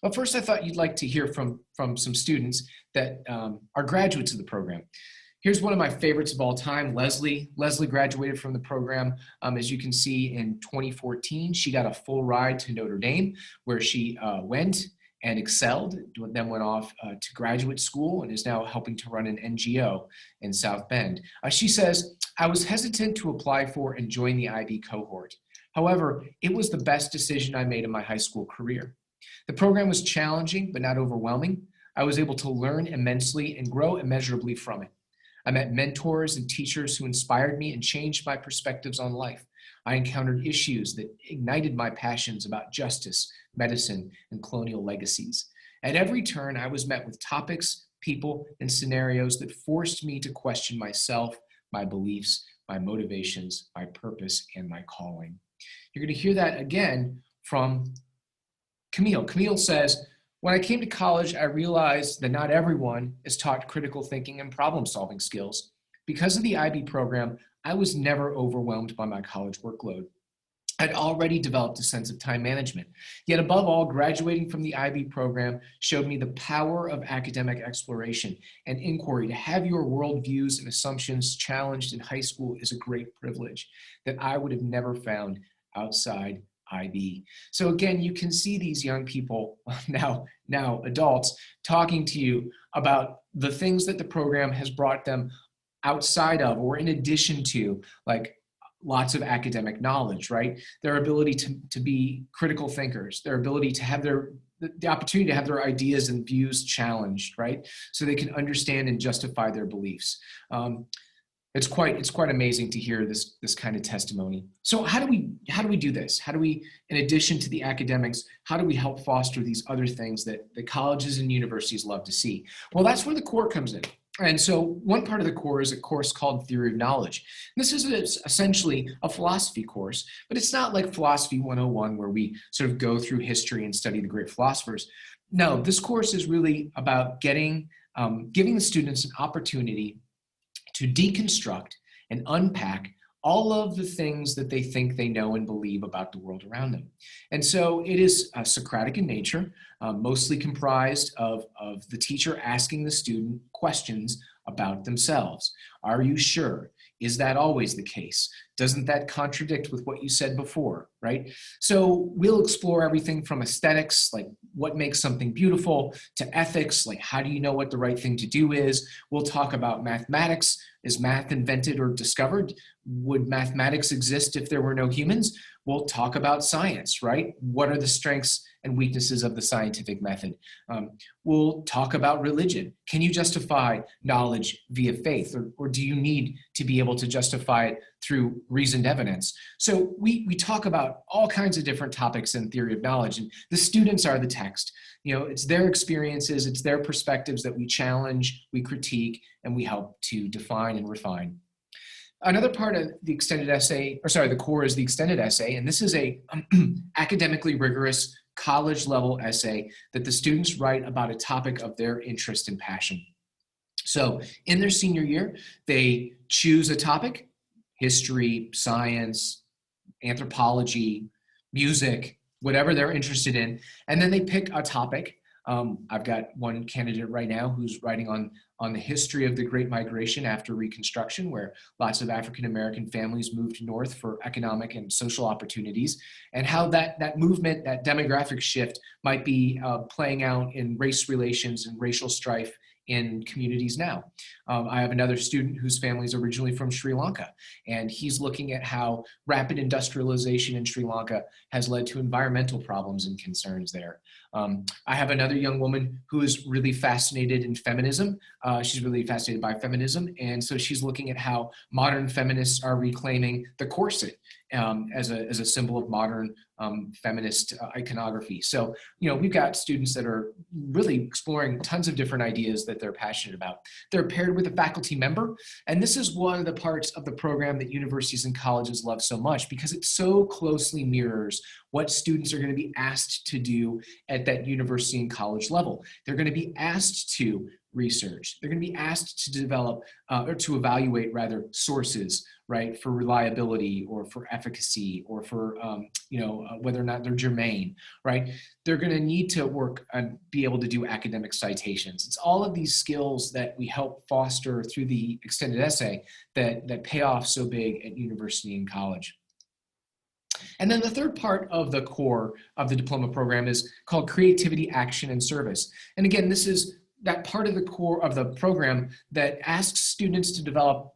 But first, I thought you'd like to hear from some students that are graduates of the program. Here's one of my favorites of all time, Leslie. Leslie graduated from the program, as you can see, in 2014. She got a full ride to Notre Dame, where she went and excelled, then went off to graduate school and is now helping to run an NGO in South Bend. She says, I was hesitant to apply for and join the IB cohort. However, it was the best decision I made in my high school career. The program was challenging, but not overwhelming. I was able to learn immensely and grow immeasurably from it. I met mentors and teachers who inspired me and changed my perspectives on life. I encountered issues that ignited my passions about justice, medicine, and colonial legacies. At every turn, I was met with topics, people, and scenarios that forced me to question myself, my beliefs, my motivations, my purpose, and my calling. You're going to hear that again from Camille. Camille says, when I came to college, I realized that not everyone is taught critical thinking and problem-solving skills. Because of the IB program, I was never overwhelmed by my college workload. I'd already developed a sense of time management. Yet above all, graduating from the IB program showed me the power of academic exploration and inquiry. To have your worldviews and assumptions challenged in high school is a great privilege that I would have never found outside IB. So again, you can see these young people, now adults, talking to you about the things that the program has brought them outside of or in addition to, like lots of academic knowledge, right? Their ability to be critical thinkers, their ability to have the opportunity to have their ideas and views challenged, right? So they can understand and justify their beliefs. It's quite amazing to hear this kind of testimony. So how do we do this? How do we, in addition to the academics, how do we help foster these other things that the colleges and universities love to see? Well, that's where the core comes in. And so one part of the core is a course called Theory of Knowledge. This is essentially a philosophy course, but it's not like Philosophy 101 where we sort of go through history and study the great philosophers. No, this course is really about giving the students an opportunity to deconstruct and unpack all of the things that they think they know and believe about the world around them. And so it is Socratic in nature, mostly comprised of the teacher asking the student questions about themselves. Are you sure? Is that always the case? Doesn't that contradict with what you said before, right? So we'll explore everything from aesthetics, like what makes something beautiful, to ethics, like how do you know what the right thing to do is? We'll talk about mathematics. Is math invented or discovered? Would mathematics exist if there were no humans? We'll talk about science, right? What are the strengths and weaknesses of the scientific method. We'll talk about religion. Can you justify knowledge via faith, or do you need to be able to justify it through reasoned evidence? So we talk about all kinds of different topics in theory of knowledge, and the students are the text. It's their experiences, it's their perspectives that we challenge, we critique, and we help to define and refine. Another part of the extended essay, the core, is the extended essay, and this is a academically rigorous college level essay that the students write about a topic of their interest and passion. So in their senior year, they choose a topic: history, science, anthropology, music, whatever they're interested in, and then they pick a topic. I've got one candidate right now who's writing on the history of the Great Migration after Reconstruction, where lots of African-American families moved north for economic and social opportunities, and how that movement, that demographic shift, might be playing out in race relations and racial strife in communities now. I have another student whose family is originally from Sri Lanka, and he's looking at how rapid industrialization in Sri Lanka has led to environmental problems and concerns there. I have another young woman who is really fascinated in feminism. She's really fascinated by feminism, and so she's looking at how modern feminists are reclaiming the corset as a symbol of modern feminist iconography. So, we've got students that are really exploring tons of different ideas that they're passionate about. They're paired with a faculty member, and this is one of the parts of the program that universities and colleges love so much, because it so closely mirrors what students are going to be asked to do at that university and college level. They're going to be asked to research. They're going to be asked to develop or to evaluate rather sources, right, for reliability or for efficacy or for whether or not they're germane, right? They're going to need to work and be able to do academic citations. It's all of these skills that we help foster through the extended essay that pay off so big at university and college. And then the third part of the core of the diploma program is called Creativity, Action, and Service. And again, this is that part of the core of the program that asks students to develop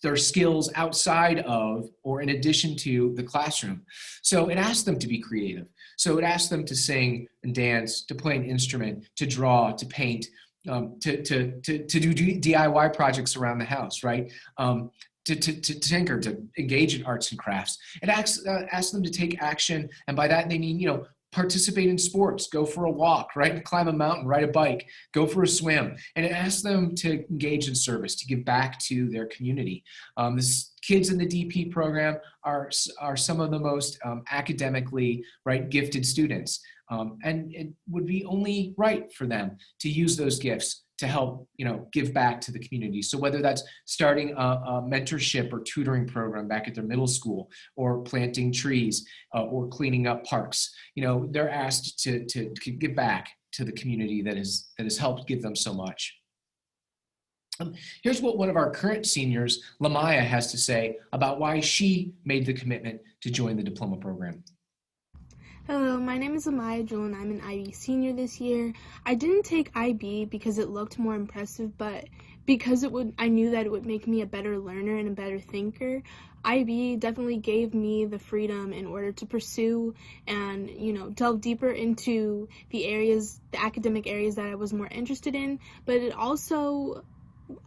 their skills outside of or in addition to the classroom. So it asks them to be creative. So it asks them to sing and dance, to play an instrument, to draw, to paint, to do DIY projects around the house, right? To tinker, to engage in arts and crafts. It asks them to take action, and by that they mean, participate in sports, go for a walk, right? Climb a mountain, ride a bike, go for a swim. And it asks them to engage in service, to give back to their community. Kids in the DP program are some of the most academically gifted students. And it would be only right for them to use those gifts to help, give back to the community. So whether that's starting a mentorship or tutoring program back at their middle school, or planting trees, or cleaning up parks, they're asked to give back to the community that has helped give them so much. Here's what one of our current seniors, Lamaya, has to say about why she made the commitment to join the diploma program. Hello, my name is Amaya Jewel and I'm an IB senior this year. I didn't take IB because it looked more impressive, but because I knew that it would make me a better learner and a better thinker. IB definitely gave me the freedom in order to pursue and, delve deeper into the academic areas that I was more interested in, but it also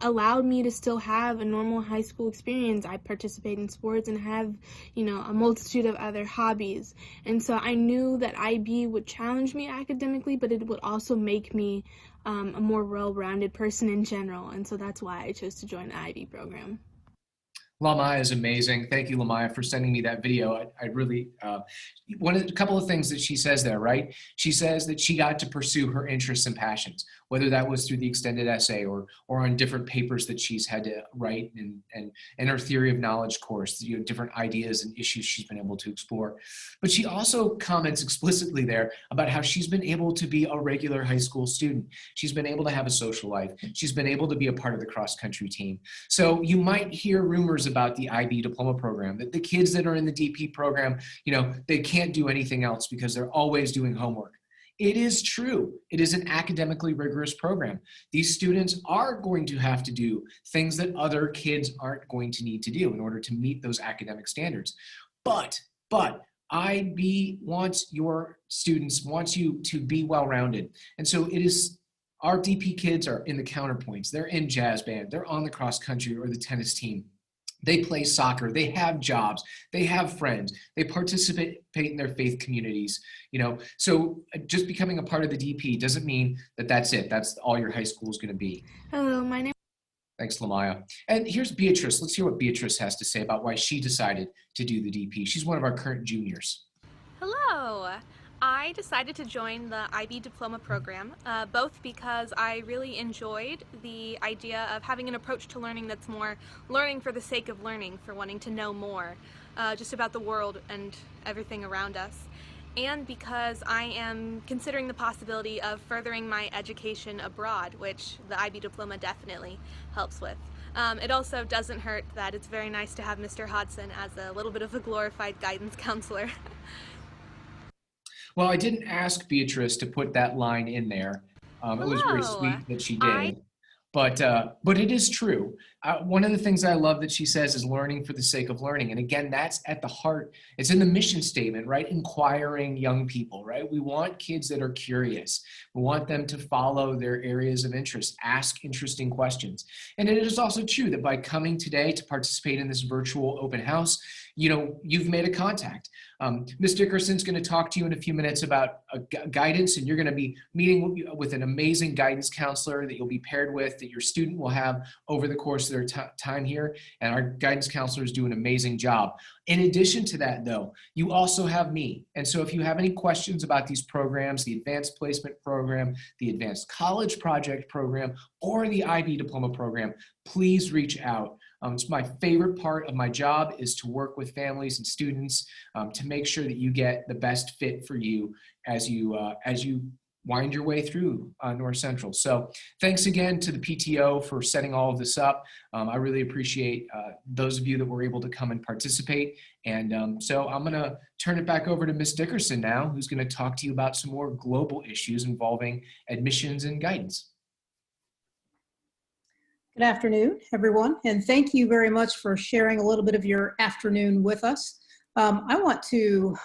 allowed me to still have a normal high school experience. I participate in sports and have, a multitude of other hobbies. And so I knew that IB would challenge me academically, but it would also make me a more well-rounded person in general. And so that's why I chose to join the IB program. Lamaya is amazing. Thank you, Lamaya, for sending me that video. I really, a couple of things that she says there, right? She says that she got to pursue her interests and passions, whether that was through the extended essay or on different papers that she's had to write and her theory of knowledge course, different ideas and issues she's been able to explore. But she also comments explicitly there about how she's been able to be a regular high school student. She's been able to have a social life. She's been able to be a part of the cross-country team. So you might hear rumors about the IB diploma program, that the kids that are in the DP program, they can't do anything else because they're always doing homework. It is true. It is an academically rigorous program. These students are going to have to do things that other kids aren't going to need to do in order to meet those academic standards. But IB wants your students, wants you to be well-rounded. And so it is, our DP kids are in the counterpoints. They're in jazz band. They're on the cross country or the tennis team. They play soccer, they have jobs, they have friends, they participate in their faith communities, So just becoming a part of the DP doesn't mean that that's it. That's all your high school is going to be. Hello, my name. Thanks, Lamaya. And here's Beatrice. Let's hear what Beatrice has to say about why she decided to do the DP. She's one of our current juniors. Hello. I decided to join the IB diploma program, both because I really enjoyed the idea of having an approach to learning that's more learning for the sake of learning, for wanting to know more just about the world and everything around us, and because I am considering the possibility of furthering my education abroad, which the IB diploma definitely helps with. It also doesn't hurt that it's very nice to have Mr. Hodson as a little bit of a glorified guidance counselor. Well, I didn't ask Beatrice to put that line in there. It was very sweet that she did. But it is true. One of the things I love that she says is learning for the sake of learning. And again, that's at the heart. It's in the mission statement, right? Inquiring young people, right? We want kids that are curious. We want them to follow their areas of interest, ask interesting questions. And it is also true that by coming today to participate in this virtual open house, you've made a contact. Ms. Dickerson's going to talk to you in a few minutes about guidance, and you're going to be meeting with an amazing guidance counselor that you'll be paired with, that your student will have over the course of their time here, and our guidance counselors do an amazing job. In addition to that, though, you also have me. And so if you have any questions about these programs, the Advanced Placement Program, the Advanced College Project Program, or the IB Diploma Program, please reach out. It's my favorite part of my job is to work with families and students to make sure that you get the best fit for you as you wind your way through North Central. So thanks again to the PTO for setting all of this up. I really appreciate those of you that were able to come and participate. And so I'm going to turn it back over to Ms. Dickerson now, who's going to talk to you about some more global issues involving admissions and guidance. Good afternoon, everyone, and thank you very much for sharing a little bit of your afternoon with us. I want to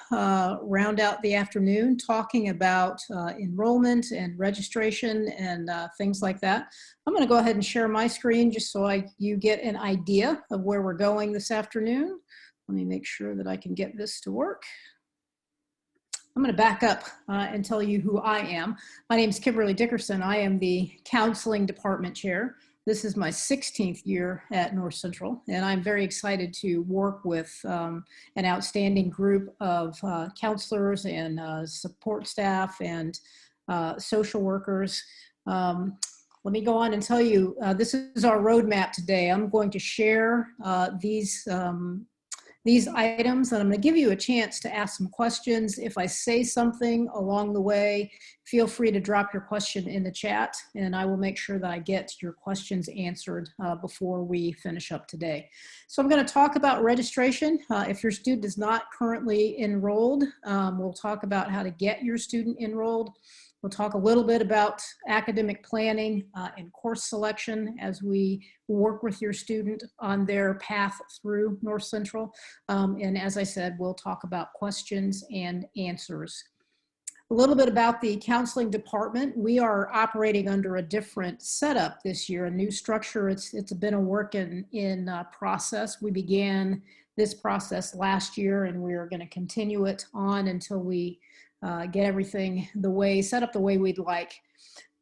round out the afternoon talking about enrollment and registration and things like that. I'm going to go ahead and share my screen just so you get an idea of where we're going this afternoon. Let me make sure that I can get this to work. I'm going to back up and tell you who I am. My name is Kimberly Dickerson. I am the Counseling Department Chair. This is my 16th year at North Central, and I'm very excited to work with an outstanding group of counselors and support staff and social workers. Let me go on and tell you, this is our roadmap today. I'm going to share these items, and I'm going to give you a chance to ask some questions. If I say something along the way, feel free to drop your question in the chat, and I will make sure that I get your questions answered before we finish up today. So I'm going to talk about registration. If your student is not currently enrolled, we'll talk about how to get your student enrolled. We'll talk a little bit about academic planning and course selection as we work with your student on their path through North Central. And as I said, we'll talk about questions and answers. A little bit about the counseling department. We are operating under a different setup this year, a new structure. It's been a work in process. We began this process last year, and we are going to continue it on until we get everything set up the way we'd like.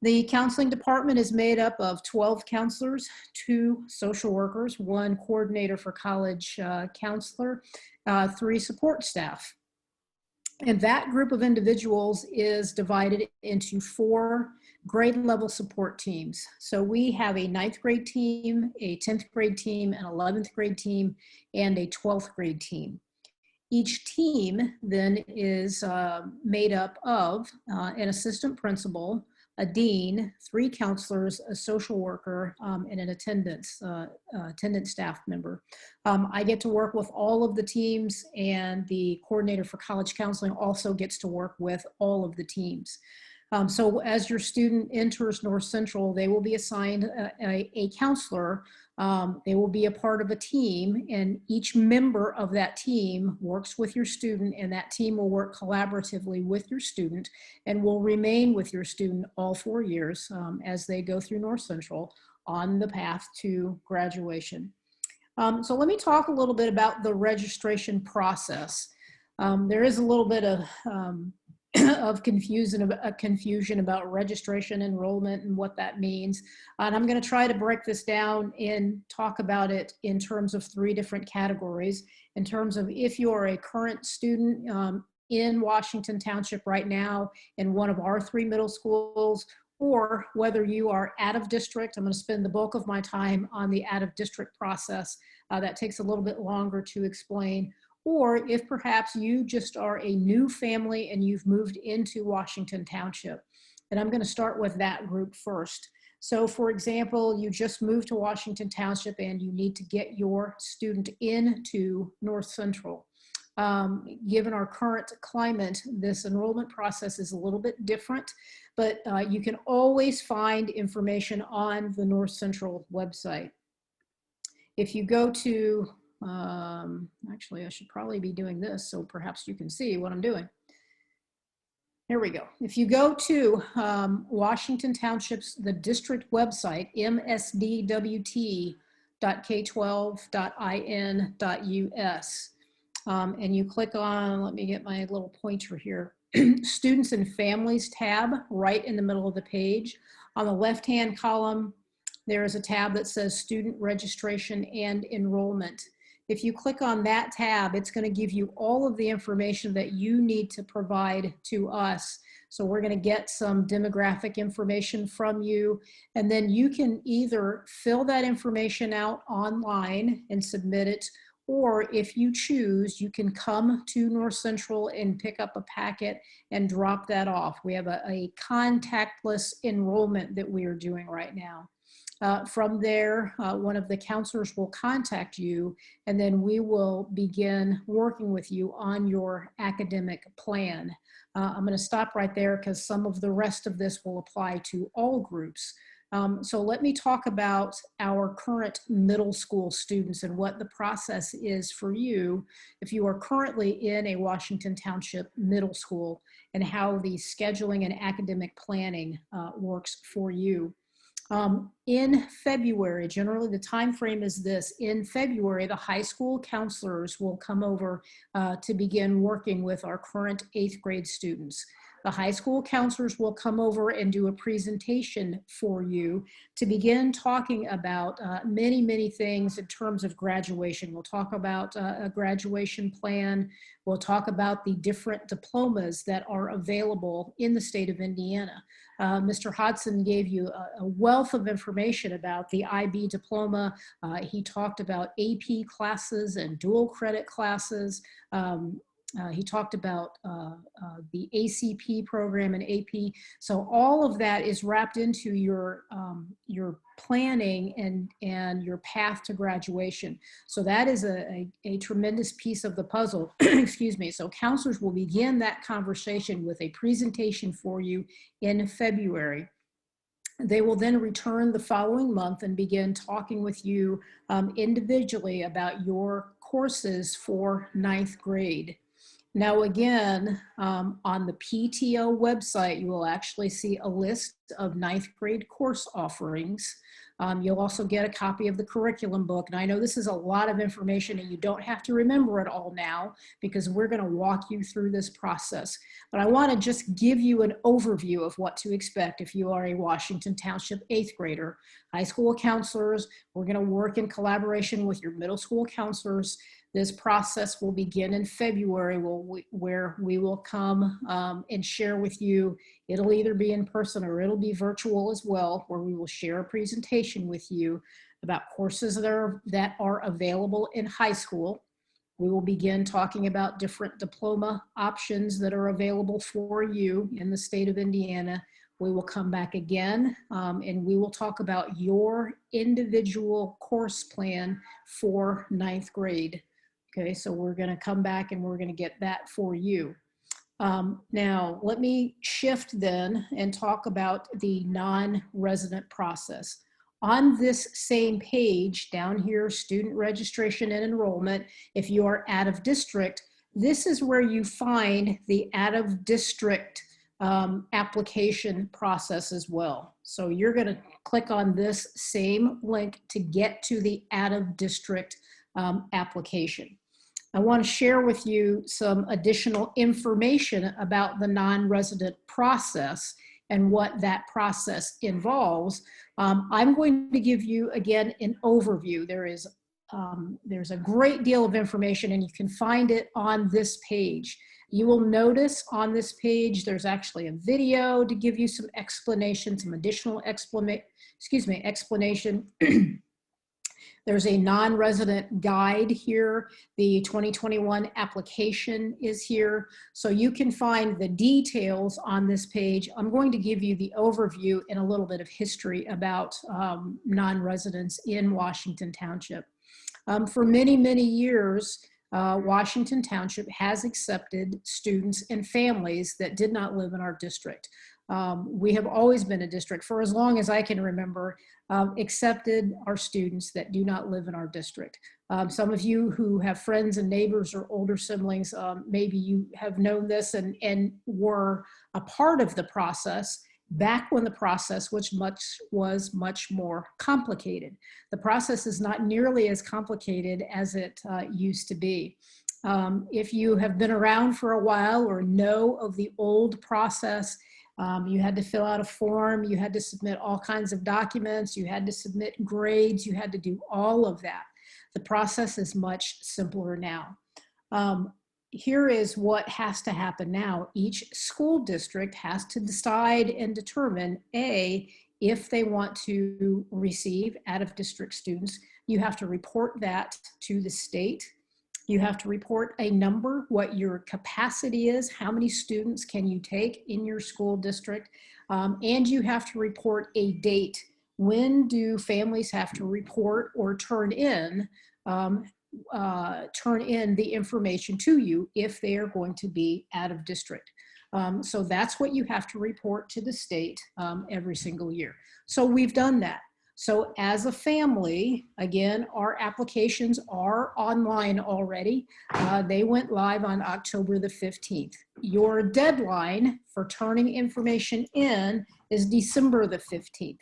The counseling department is made up of 12 counselors, 2 social workers, 1 coordinator for college counselor, 3 support staff. And that group of individuals is divided into 4 grade level support teams. So we have a 9th grade team, a 10th grade team, an 11th grade team, and a 12th grade team. Each team then is made up of an assistant principal, a dean, 3 counselors, a social worker, and an attendance staff member. I get to work with all of the teams, and the coordinator for college counseling also gets to work with all of the teams. So as your student enters North Central, they will be assigned a counselor They will be a part of a team, and each member of that team works with your student, and that team will work collaboratively with your student and will remain with your student all 4 years as they go through North Central on the path to graduation. So let me talk a little bit about the registration process. There is a little bit of of confusion about registration, enrollment, and what that means. And I'm going to try to break this down and talk about it in terms of 3 different categories. In terms of if you're a current student in Washington Township right now in one of our 3 middle schools, or whether you are out of district. I'm going to spend the bulk of my time on the out of district process. That takes a little bit longer to explain. Or if perhaps you just are a new family and you've moved into Washington Township. And I'm going to start with that group first. So for example, you just moved to Washington Township and you need to get your student into North Central. Given our current climate, this enrollment process is a little bit different, but you can always find information on the North Central website. If you go to, actually I should probably be doing this so perhaps you can see what I'm doing. Here we go. If you go to Washington Township's, the district website, msdwt.k12.in.us, and you click on, let me get my little pointer here, Students and Families tab right in the middle of the page. On the left-hand column, there is a tab that says Student Registration and Enrollment. If you click on that tab, it's going to give you all of the information that you need to provide to us. So we're going to get some demographic information from you, and then you can either fill that information out online and submit it, or if you choose, you can come to North Central and pick up a packet and drop that off. We have a contactless enrollment that we are doing right now. From there, one of the counselors will contact you, and then we will begin working with you on your academic plan. I'm going to stop right there because some of the rest of this will apply to all groups. So let me talk about our current middle school students and what the process is for you if you are currently in a Washington Township middle school, and how the scheduling and academic planning works for you. In February, generally the time frame is this: in February, the high school counselors will come over to begin working with our current 8th grade students. The high school counselors will come over and do a presentation for you to begin talking about many, many things in terms of graduation. We'll talk about a graduation plan. We'll talk about the different diplomas that are available in the state of Indiana. Mr. Hodson gave you a wealth of information about the IB diploma. He talked about AP classes and dual credit classes. He talked about the ACP program and AP. So all of that is wrapped into your planning and your path to graduation. So that is a tremendous piece of the puzzle. Excuse me. So counselors will begin that conversation with a presentation for you in February. They will then return the following month and begin talking with you individually about your courses for 9th grade. Now again, on the PTO website, you will actually see a list of 9th grade course offerings. You'll also get a copy of the curriculum book. And I know this is a lot of information and you don't have to remember it all now because we're going to walk you through this process. But I want to just give you an overview of what to expect if you are a Washington Township 8th grader. High school counselors, we're going to work in collaboration with your middle school counselors. This process will begin in February where we will come and share with you. It'll either be in person or it'll be virtual as well, where we will share a presentation with you about courses that are available in high school. We will begin talking about different diploma options that are available for you in the state of Indiana. We will come back again and we will talk about your individual course plan for 9th grade. Okay, so we're going to come back and we're going to get that for you. Now, let me shift then and talk about the non-resident process. On this same page down here, student registration and enrollment, if you are out of district, this is where you find the out of district application process as well. So you're going to click on this same link to get to the out of district application. I want to share with you some additional information about the non-resident process and what that process involves. I'm going to give you, again, an overview. There's a great deal of information, and you can find it on this page. You will notice on this page, there's actually a video to give you some explanation, some additional explanation. There's a non-resident guide here. The 2021 application is here. So you can find the details on this page. I'm going to give you the overview and a little bit of history about non-residents in Washington Township. For many, many years, Washington Township has accepted students and families that did not live in our district. We have always been a district, for as long as I can remember, accepted our students that do not live in our district. Some of you who have friends and neighbors or older siblings, maybe you have known this and were a part of the process back when the process was much more complicated. The process is not nearly as complicated as it used to be. If you have been around for a while or know of the old process, you had to fill out a form, you had to submit all kinds of documents, you had to submit grades, you had to do all of that. The process is much simpler now. Here is what has to happen now. Each school district has to decide and determine, A, if they want to receive out-of-district students. You have to report that to the state. You have to report a number, what your capacity is, how many students can you take in your school district, and you have to report a date. When do families have to report or turn in the information to you if they are going to be out of district? So that's what you have to report to the state every single year. So we've done that. So as a family, again, our applications are online already. They went live on October the 15th. Your deadline for turning information in is December the 15th.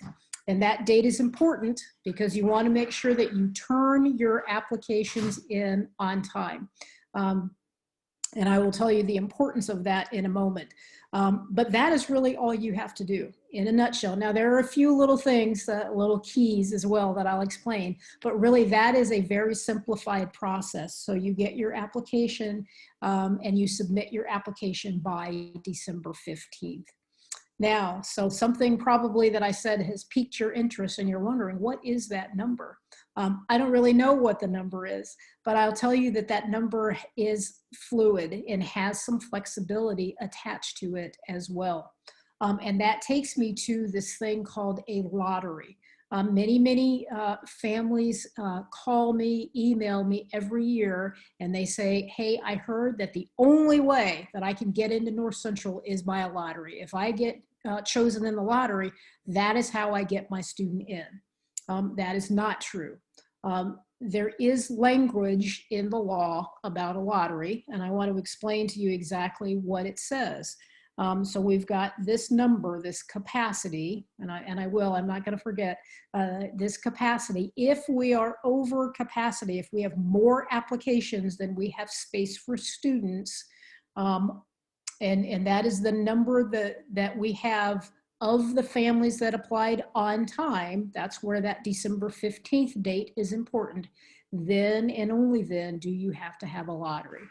And that date is important because you want to make sure that you turn your applications in on time. And I will tell you the importance of that in a moment. But that is really all you have to do in a nutshell. Now, there are a few little things, little keys as well that I'll explain, but really that is a very simplified process. So you get your application and you submit your application by December 15th. Now, so something probably that I said has piqued your interest and you're wondering, what is that number? I don't really know what the number is, but I'll tell you that that number is fluid and has some flexibility attached to it as well. And that takes me to this thing called a lottery. Many families call me, email me every year, and they say, hey, I heard that the only way that I can get into North Central is by a lottery. If I get chosen in the lottery, that is how I get my student in. That is not true. There is language in the law about a lottery, and I want to explain to you exactly what it says. So we've got this number, this capacity, and I'm not going to forget this capacity. If we are over capacity, if we have more applications than we have space for students, and that is the number that we have of the families that applied on time, that's where that December 15th date is important. Then and only then do you have to have a lottery.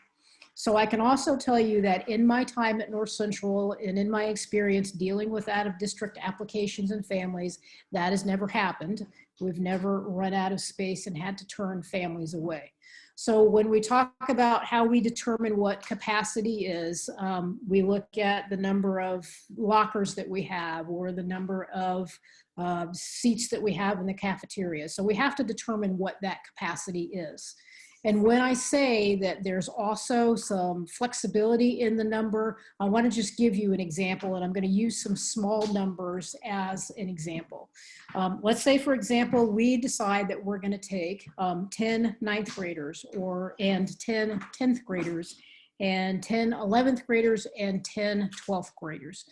So I can also tell you that in my time at North Central and in my experience dealing with out-of-district applications and families, that has never happened. We've never run out of space and had to turn families away. So when we talk about how we determine what capacity is, we look at the number of lockers that we have or the number of seats that we have in the cafeteria. So we have to determine what that capacity is. And when I say that there's also some flexibility in the number, I want to just give you an example, and I'm going to use some small numbers as an example. Let's say, for example, we decide that we're going to take 10 ninth graders and 10 10th graders and 10 11th graders and 10 12th graders.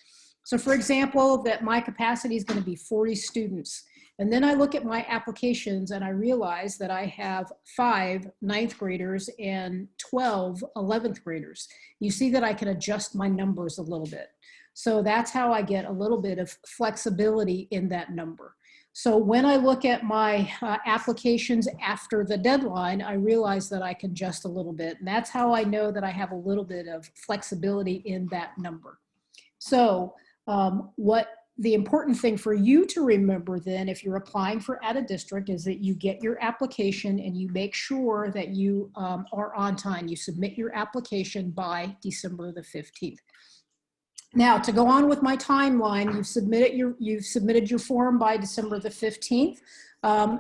So for example, that my capacity is going to be 40 students. And then I look at my applications and I realize that I have 5 ninth graders and 12 11th graders. You see that I can adjust my numbers a little bit. So that's how I get a little bit of flexibility in that number. So when I look at my applications after the deadline, I realize that I can adjust a little bit. And that's how I know that I have a little bit of flexibility in that number. So what the important thing for you to remember then, if you're applying for out of district, is that you get your application and you make sure that you are on time. You submit your application by December the 15th. Now, to go on with my timeline, you've submitted your form by December the 15th.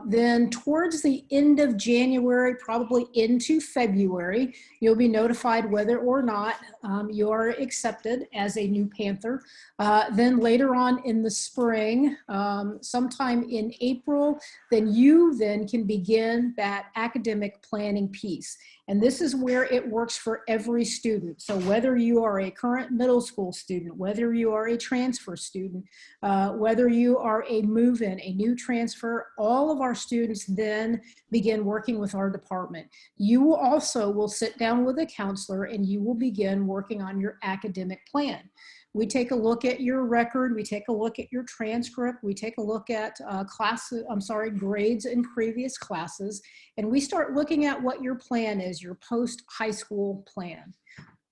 Then towards the end of January, probably into February, you'll be notified whether or not you are accepted as a new Panther. Then later on in the spring, sometime in April, then you can begin that academic planning piece. And this is where it works for every student. So whether you are a current middle school student, whether you are a transfer student, whether you are a move-in, a new transfer, all of our students then begin working with our department. You also will sit down with a counselor and you will begin working on your academic plan. We take a look at your record, we take a look at your transcript, we take a look at grades in previous classes, and we start looking at what your plan is, your post-high school plan.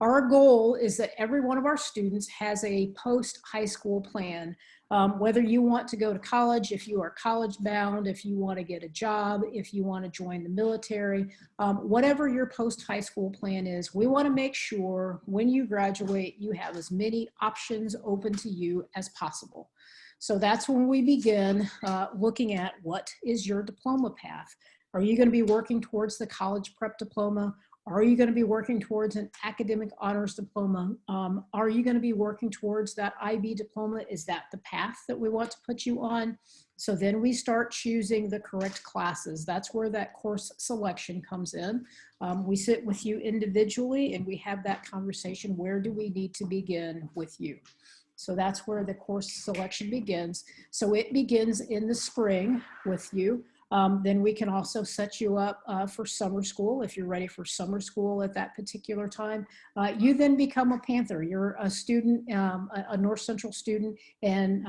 Our goal is that every one of our students has a post-high school plan. Whether you want to go to college, if you are college bound, if you want to get a job, if you want to join the military, whatever your post-high school plan is, we want to make sure when you graduate, you have as many options open to you as possible. So that's when we begin looking at what is your diploma path. Are you going to be working towards the college prep diploma? Are you going to be working towards an academic honors diploma? Are you going to be working towards that IB diploma? Is that the path that we want to put you on? So then we start choosing the correct classes. That's where that course selection comes in. We sit with you individually and we have that conversation. Where do we need to begin with you? So that's where the course selection begins. So it begins in the spring with you. Then we can also set you up for summer school if you're ready for summer school at that particular time. You then become a Panther. You're a student, a North Central student, and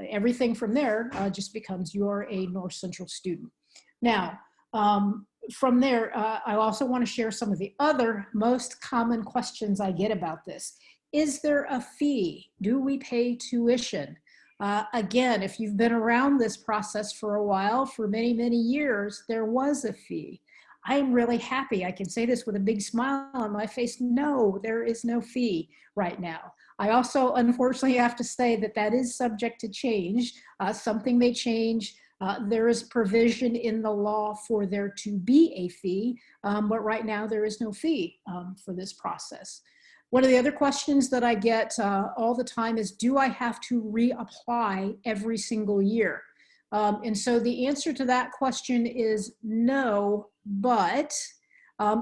everything from there just becomes you're a North Central student. Now, from there, I also want to share some of the other most common questions I get about this. Is there a fee? Do we pay tuition? Again, if you've been around this process for a while, for many, many years, there was a fee. I am really happy. I can say this with a big smile on my face. No, there is no fee right now. I also, unfortunately, have to say that that is subject to change. Something may change. There is provision in the law for there to be a fee, but right now there is no fee for this process. One of the other questions that I get all the time is, do I have to reapply every single year? And so the answer to that question is no, but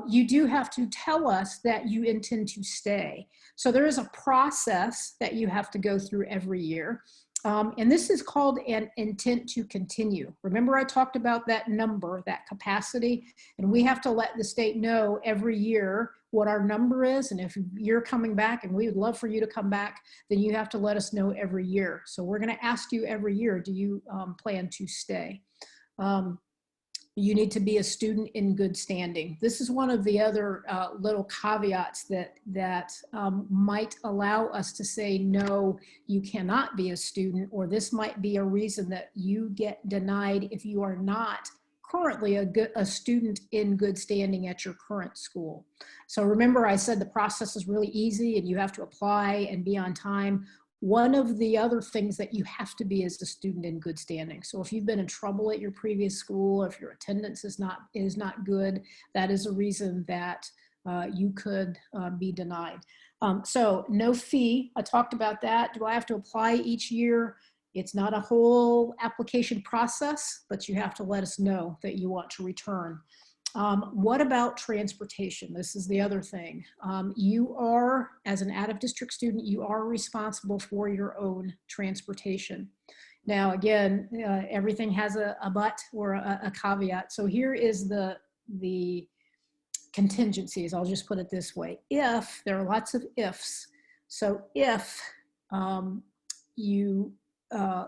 you do have to tell us that you intend to stay. So there is a process that you have to go through every year. And this is called an intent to continue. Remember I talked about that number, that capacity, and we have to let the state know every year what our number is. And if you're coming back and we would love for you to come back, then you have to let us know every year. So we're going to ask you every year, do you plan to stay? You need to be a student in good standing. This is one of the other little caveats that might allow us to say, no, you cannot be a student, or this might be a reason that you get denied if you are not currently a student in good standing at your current school. So remember I said the process is really easy and you have to apply and be on time. One of the other things that you have to be is a student in good standing. So if you've been in trouble at your previous school, if your attendance is not good, that is a reason that you could be denied. So no fee, I talked about that. Do I have to apply each year? It's not a whole application process, but you have to let us know that you want to return. What about transportation? This is the other thing. You are, as an out-of-district student, you are responsible for your own transportation. Now, again, everything has a but or a caveat. So here is the contingencies. I'll just put it this way. If, there are lots of ifs. So if you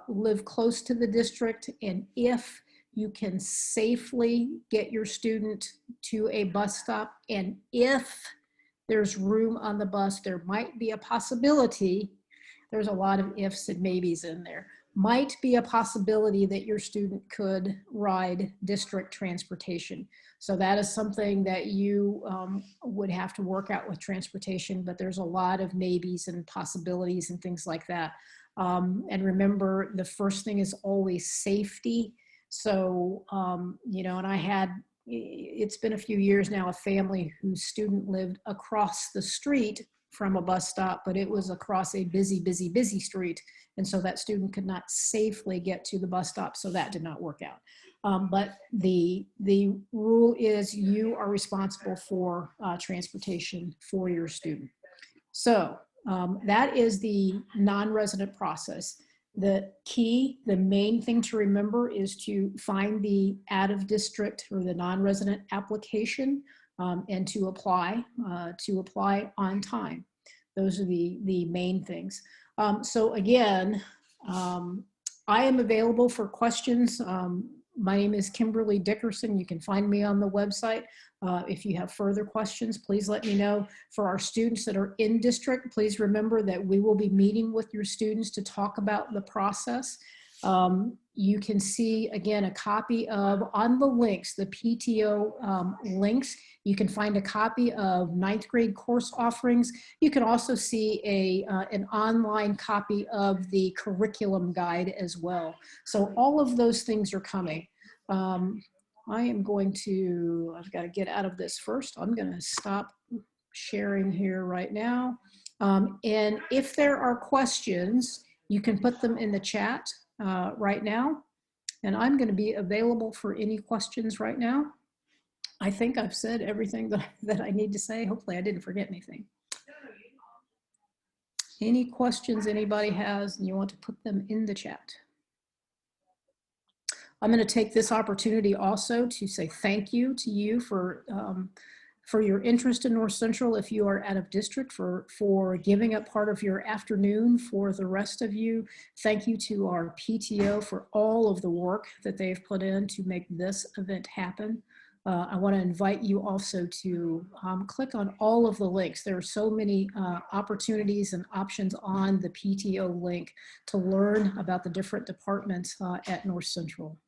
live close to the district, and if you can safely get your student to a bus stop, and if there's room on the bus, there might be a possibility, there's a lot of ifs and maybes in there, might be a possibility that your student could ride district transportation. So that is something that you would have to work out with transportation, but there's a lot of maybes and possibilities and things like that. And remember, the first thing is always safety. So, you know, and it's been a few years now, a family whose student lived across the street from a bus stop, but it was across a busy street. And so that student could not safely get to the bus stop. So that did not work out. But the rule is you are responsible for transportation for your student. So that is the non-resident process. The key, the main thing to remember is to find the out-of-district or the non-resident application and to apply on time. Those are the main things. So again, I am available for questions. My name is Kimberly Dickerson. You can find me on the website. If you have further questions, please let me know. For our students that are in district, please remember that we will be meeting with your students to talk about the process. You can see, again, a copy of, on the links, the PTO links, you can find a copy of 9th grade course offerings. You can also see an online copy of the curriculum guide as well. So all of those things are coming. I am going to, I've got to get out of this first. I'm going to stop sharing here right now. And if there are questions, you can put them in the chat right now. And I'm going to be available for any questions right now. I think I've said everything that I need to say. Hopefully I didn't forget anything. Any questions anybody has, and you want to put them in the chat. I'm going to take this opportunity also to say thank you to you for your interest in North Central. If you are out of district, for giving up part of your afternoon. For the rest of you, thank you to our PTO for all of the work that they've put in to make this event happen. I want to invite you also to click on all of the links. There are so many opportunities and options on the PTO link to learn about the different departments at North Central.